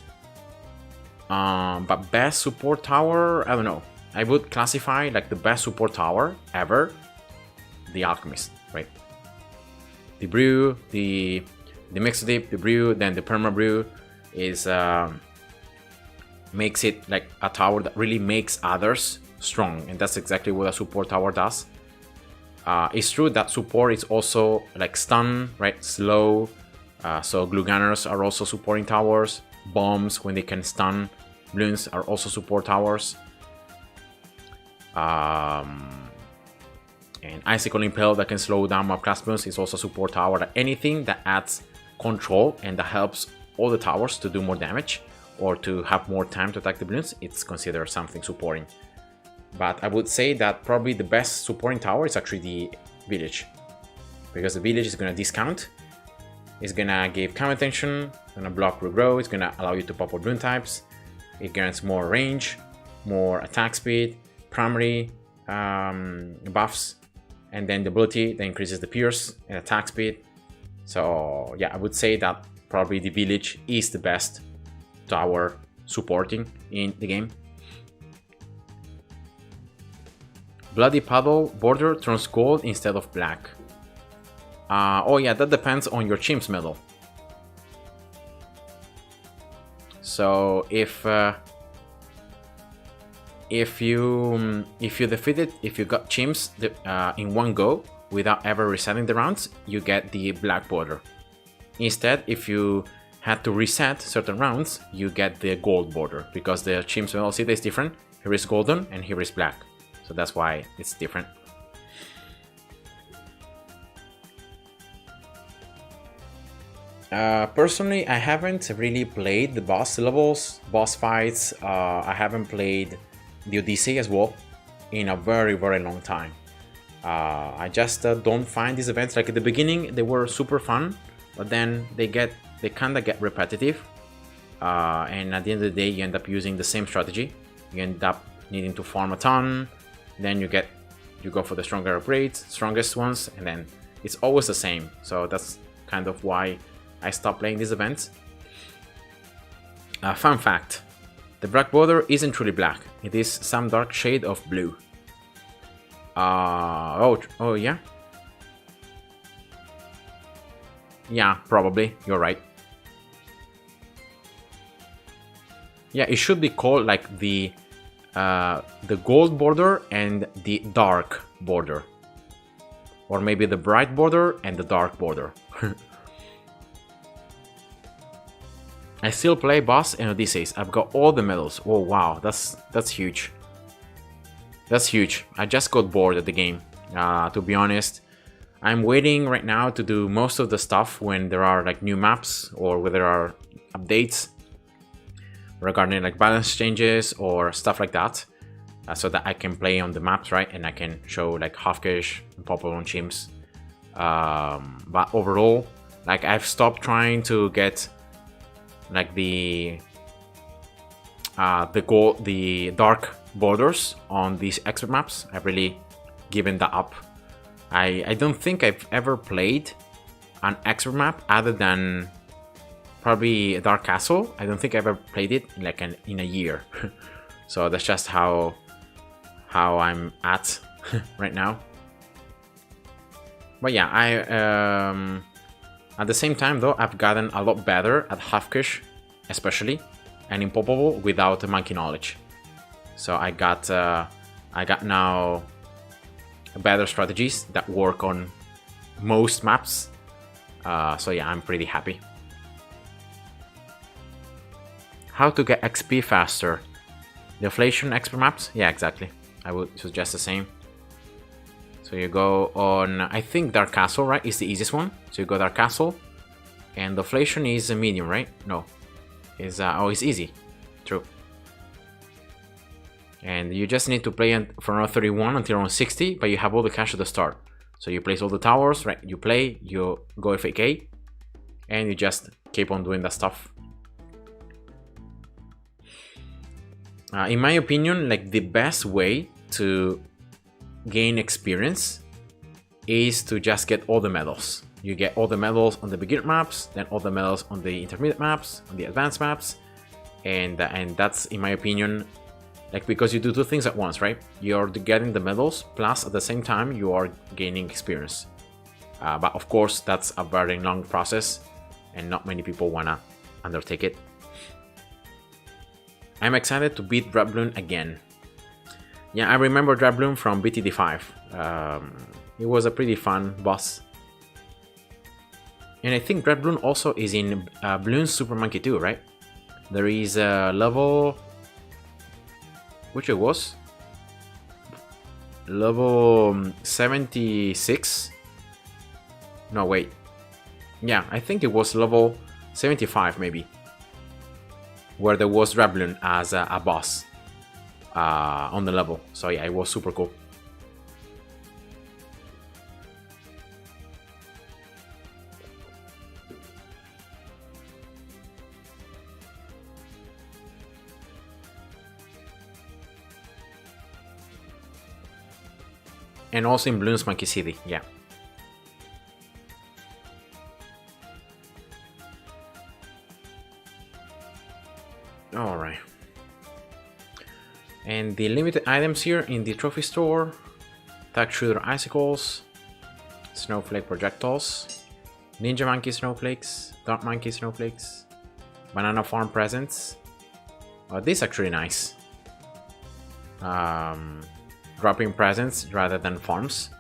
But best support tower, I don't know. I would classify like the best support tower ever, the Alchemist, right? The Brew, the Mixodip, the Brew, then the Perma Brew is makes it like a tower that really makes others strong, and that's exactly what a support tower does. It's true that support is also like stun, right? Slow. So glue gunners are also supporting towers. Bombs, when they can stun Bloons, are also support towers. And Icicle Impale that can slow down mob class Bloons is also support tower. Like anything that adds control and that helps all the towers to do more damage or to have more time to attack the Bloons, it's considered something supporting. But I would say that probably the best supporting tower is actually the village, because the village is gonna discount, it's gonna give counter tension, gonna block regrow, it's gonna allow you to pop out Bloon types, it grants more range, more attack speed, primary buffs, and then the ability that increases the pierce and attack speed. So yeah, I would say that probably the village is the best tower supporting in the game. Bloody Puddle border turns gold instead of black. Oh yeah, that depends on your Chimp's medal. So if you got Chimps in one go without ever resetting the rounds, you get the black border. Instead, if you had to reset certain rounds, you get the gold border, because the Chimp's medal is different. Here is golden and here is black. So that's why it's different. Personally, I haven't really played the boss levels, boss fights. I haven't played the Odyssey as well in a very, very long time. I just don't find these events, like at the beginning they were super fun, but then they kind of get repetitive, and at the end of the day you end up using the same strategy. You end up needing to farm a ton, then you go for the stronger upgrades, strongest ones, and then it's always the same. So that's kind of why I stopped playing these events. Fun fact: the black border isn't truly black, it is some dark shade of blue. Oh yeah? Yeah, probably, you're right. Yeah, it should be called like the gold border and the dark border. Or maybe the bright border and the dark border. I still play boss and Odysseys. I've got all the medals. Oh wow, that's huge. That's huge. I just got bored at the game, to be honest. I'm waiting right now to do most of the stuff when there are like new maps or where there are updates regarding like balance changes or stuff like that, so that I can play on the maps, right? And I can show like Hofkish and Popolon chimps. But overall, like I've stopped trying to get like the dark borders on these expert maps. I've really given that up. I don't think I've ever played an expert map other than probably Dark Castle. I don't think I've ever played it in a year. So that's just how I'm at right now. But yeah, at the same time though, I've gotten a lot better at Hofkish, especially, and in Popoball without monkey knowledge. So I got now better strategies that work on most maps. So yeah, I'm pretty happy. How to get XP faster? Deflation expert maps? Yeah, exactly. I would suggest the same. So you go on, I think Dark Castle, right, is the easiest one. So you go Dark Castle, and deflation is a medium, right? No, it's easy. True. And you just need to play from round 31 until round 60, but you have all the cash at the start. So you place all the towers, right? You play, you go FAK, and you just keep on doing that stuff. In my opinion, like the best way to gain experience is to just get all the medals. You get all the medals on the beginner maps, then all the medals on the intermediate maps, on the advanced maps, and that's, in my opinion, like, because you do two things at once, right? You're getting the medals, plus at the same time you are gaining experience. But of course, that's a very long process, and not many people wanna undertake it. I'm excited to beat Bloon again. Yeah, I remember Bloon from BTD5. It was a pretty fun boss. And I think Bloon also is in Bloons Super Monkey 2, right? There is a level... which it was? Level 76? No, wait. Yeah, I think it was level 75 maybe. Where there was Bloon as a boss on the level. So yeah, it was super cool. And also in Bloons Monkey City, yeah. Alright. And the limited items here in the trophy store: Tag Shooter Icicles, Snowflake Projectiles, Ninja Monkey Snowflakes, Dark Monkey Snowflakes, Banana Farm Presents. Oh, this is actually nice. Dropping presents rather than farms.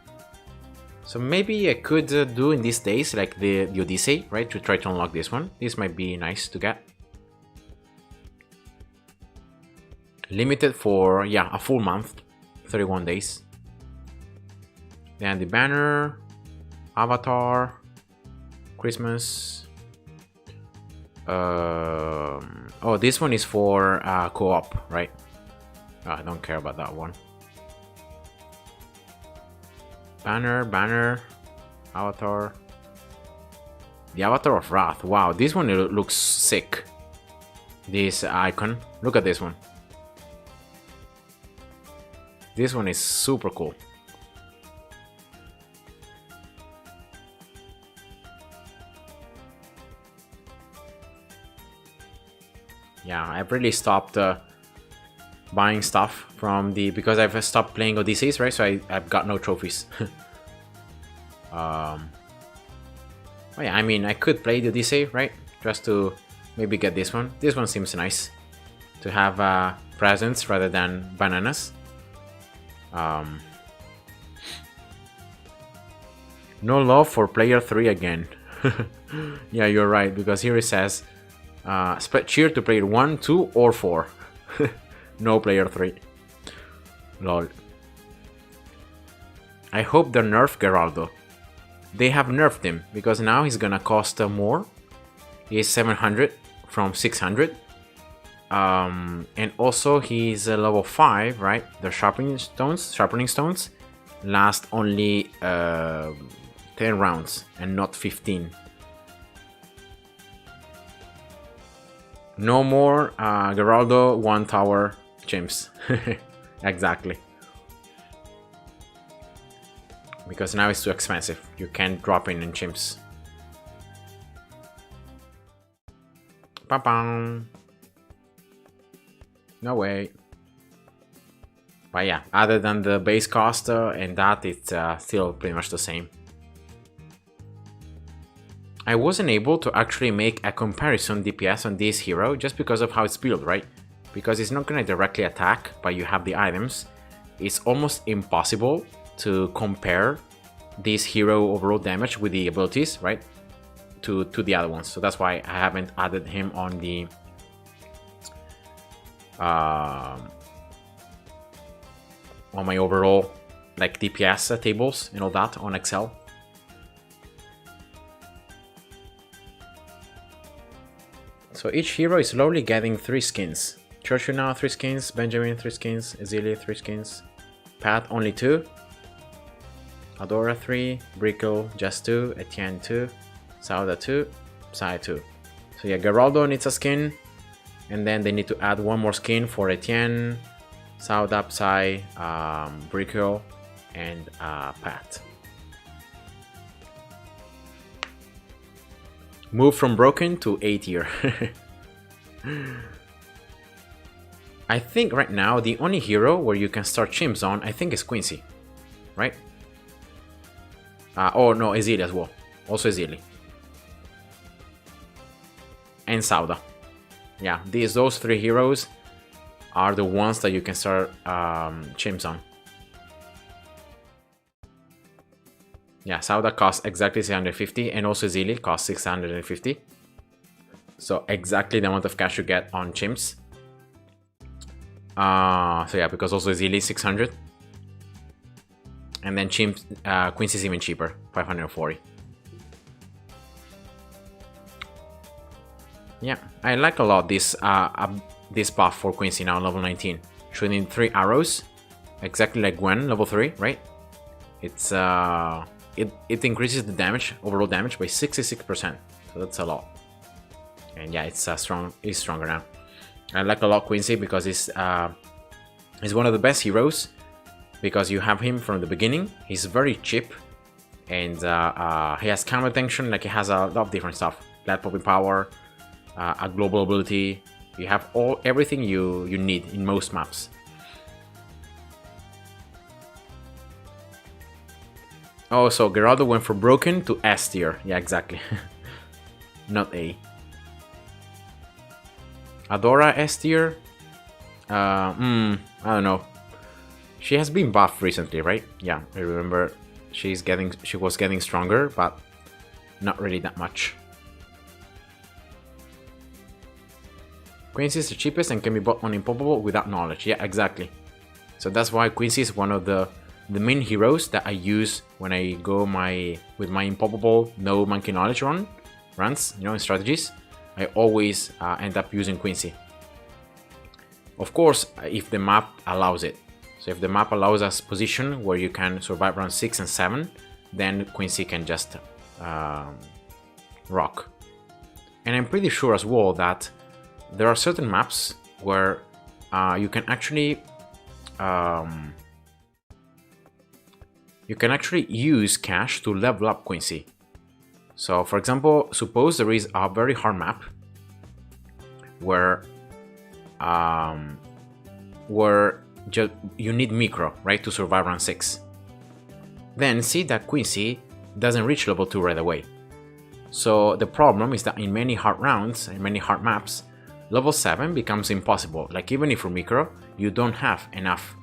So maybe I could do in these days like the Odyssey, right? To try to unlock this one. This might be nice to get. Limited for, yeah, a full month, 31 days. Then the banner, avatar, Christmas. Oh, this one is for co-op, right? Oh, I don't care about that one. Banner, avatar. The Avatar of Wrath. Wow, this one looks sick. This icon. Look at this one. This one is super cool. Yeah, I've really stopped buying stuff from the, because I've stopped playing Odysseys, right? So I've got no trophies. Oh yeah, I mean, I could play the Odyssey, right? Just to maybe get this one. This one seems nice to have presents rather than bananas. No love for player 3 again. Yeah, you're right, because here it says spread cheer to player 1, 2, or 4. No player 3. Lol. I hope they nerf Geraldo. They have nerfed him, because now he's gonna cost more. He is 700 from 600. And also he's a level 5, right? The sharpening stones last only 10 rounds and not 15. No more Geraldo 1 tower chimps. Exactly. Because now it's too expensive. You can't drop in chimps. Pam. No way. But yeah, other than the base cost and that, it's still pretty much the same. I wasn't able to actually make a comparison DPS on this hero just because of how it's built, right? Because it's not going to directly attack, but you have the items. It's almost impossible to compare this hero overall damage with the abilities, right? To the other ones. So that's why I haven't added him on the on my overall like DPS tables and all that on Excel. So each hero is slowly getting 3 skins. Churchill now 3 skins, Benjamin 3 skins, Ezili 3 skins, Pat only 2, Adora 3, Brickle just 2, Etienne 2, Sauda 2, Psy 2. So yeah, Geraldo needs a skin, and then they need to add 1 more skin for Etienne, Sauda, Psy, Brickle, and Pat. Move from broken to A tier. I think right now the only hero where you can start chimps on, I think, is Quincy, right? Oh no, Ezili as well. Also Ezili. And Sauda. Yeah, those 3 heroes are the ones that you can start chimps on. Yeah, Sauda costs exactly 650, and also Ezili costs 650. So exactly the amount of cash you get on chimps. So yeah, because also Ezili is 600. And then chimps, Quincy is even cheaper, 540. Yeah, I like a lot this buff for Quincy now, level 19. Shooting 3 arrows, exactly like Gwen, level 3, right? It's it increases the damage, overall damage, by 66%. So that's a lot. And yeah, it's stronger now. I like a lot Quincy because he's one of the best heroes, because you have him from the beginning. He's very cheap, and he has counter tension. Like, he has a lot of different stuff. Glad popping power, a global ability. You have everything you need in most maps. Oh, so Geraldo went from broken to S tier. Yeah, exactly. Not A. Adora S tier? I don't know. She has been buffed recently, right? Yeah, I remember she was getting stronger, but not really that much. Quincy is the cheapest and can be bought on Impopable without knowledge. Yeah, exactly. So that's why Quincy is one of the main heroes that I use when I go with my Impopable no monkey knowledge runs, in strategies. I always end up using Quincy. Of course, if the map allows it. So if the map allows us position where you can survive round 6 and 7, then Quincy can just rock. And I'm pretty sure as well that there are certain maps where you can actually use cash to level up Quincy. So for example, suppose there is a very hard map where you need micro, right, to survive round 6. Then see that Quincy doesn't reach level 2 right away. So the problem is that in many hard rounds, in many hard maps, level 7 becomes impossible. Like, even if for micro, you don't have enough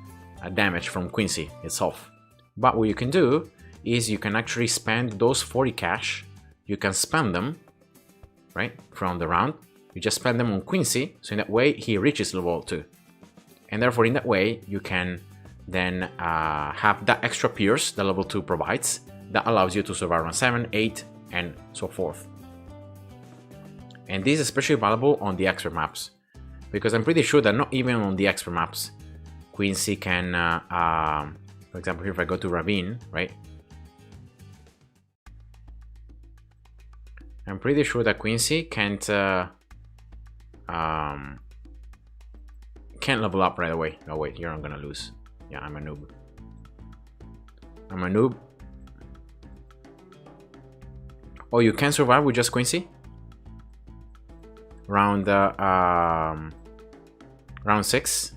damage from Quincy itself. But what you can do is you can actually spend those 40 cash. You can spend them, right, from the round. You just spend them on Quincy, so in that way he reaches level 2. And therefore, in that way, you can then have that extra pierce that level 2 provides that allows you to survive round 7, 8, and so forth. And this is especially valuable on the expert maps, because I'm pretty sure that not even on the expert maps, Quincy can, for example, here if I go to Ravine, right? I'm pretty sure that Quincy can't level up right away. Oh wait, here I'm gonna lose. Yeah, I'm a noob. I'm a noob. Oh, you can survive with just Quincy? Round 6.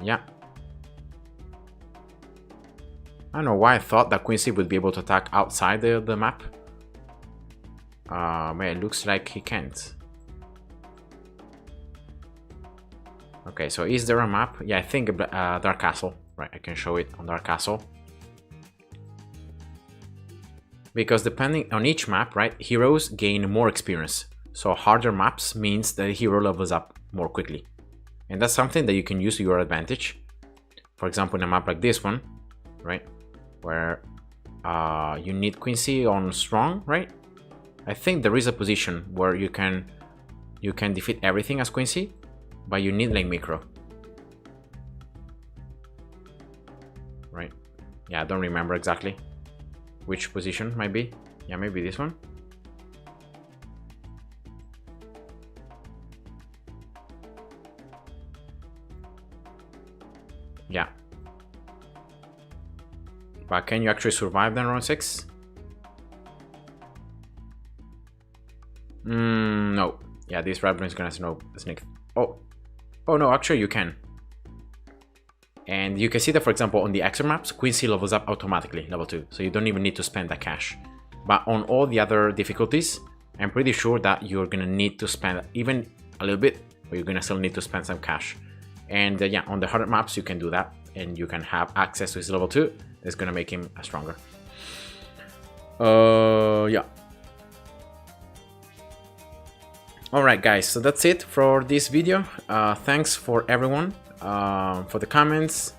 Yeah. I don't know why I thought that Quincy would be able to attack outside the map. But it looks like he can't. Okay, so is there a map? Yeah, I think Dark Castle. Right, I can show it on Dark Castle. Because depending on each map, right, heroes gain more experience. So harder maps means that the hero levels up more quickly. And that's something that you can use to your advantage. For example, in a map like this one, right, where you need Quincy on strong, right? I think there is a position where you can defeat everything as Quincy, but you need like micro. Right? Yeah, I don't remember exactly which position might be. Yeah, maybe this one. Yeah. But can you actually survive then round 6? No. Yeah, this Rattler is gonna sneak. Oh no, actually you can. And you can see that, for example, on the extra maps, Quincy levels up automatically, level 2. So you don't even need to spend that cash. But on all the other difficulties, I'm pretty sure that you're gonna need to spend even a little bit, but you're gonna still need to spend some cash. And yeah, on the harder maps, you can do that. And you can have access to his level 2. It's gonna make him stronger. Yeah. Alright guys, so that's it for this video. Thanks for everyone for the comments,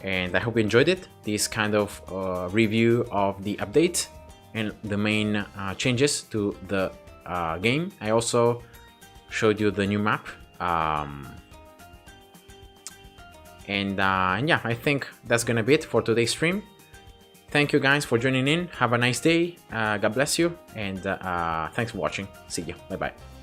and I hope you enjoyed it. This kind of review of the update and the main changes to the game. I also showed you the new map. And yeah, I think that's gonna be it for today's stream. Thank you guys for joining in. Have a nice day. God bless you, and thanks for watching. See you. Bye bye.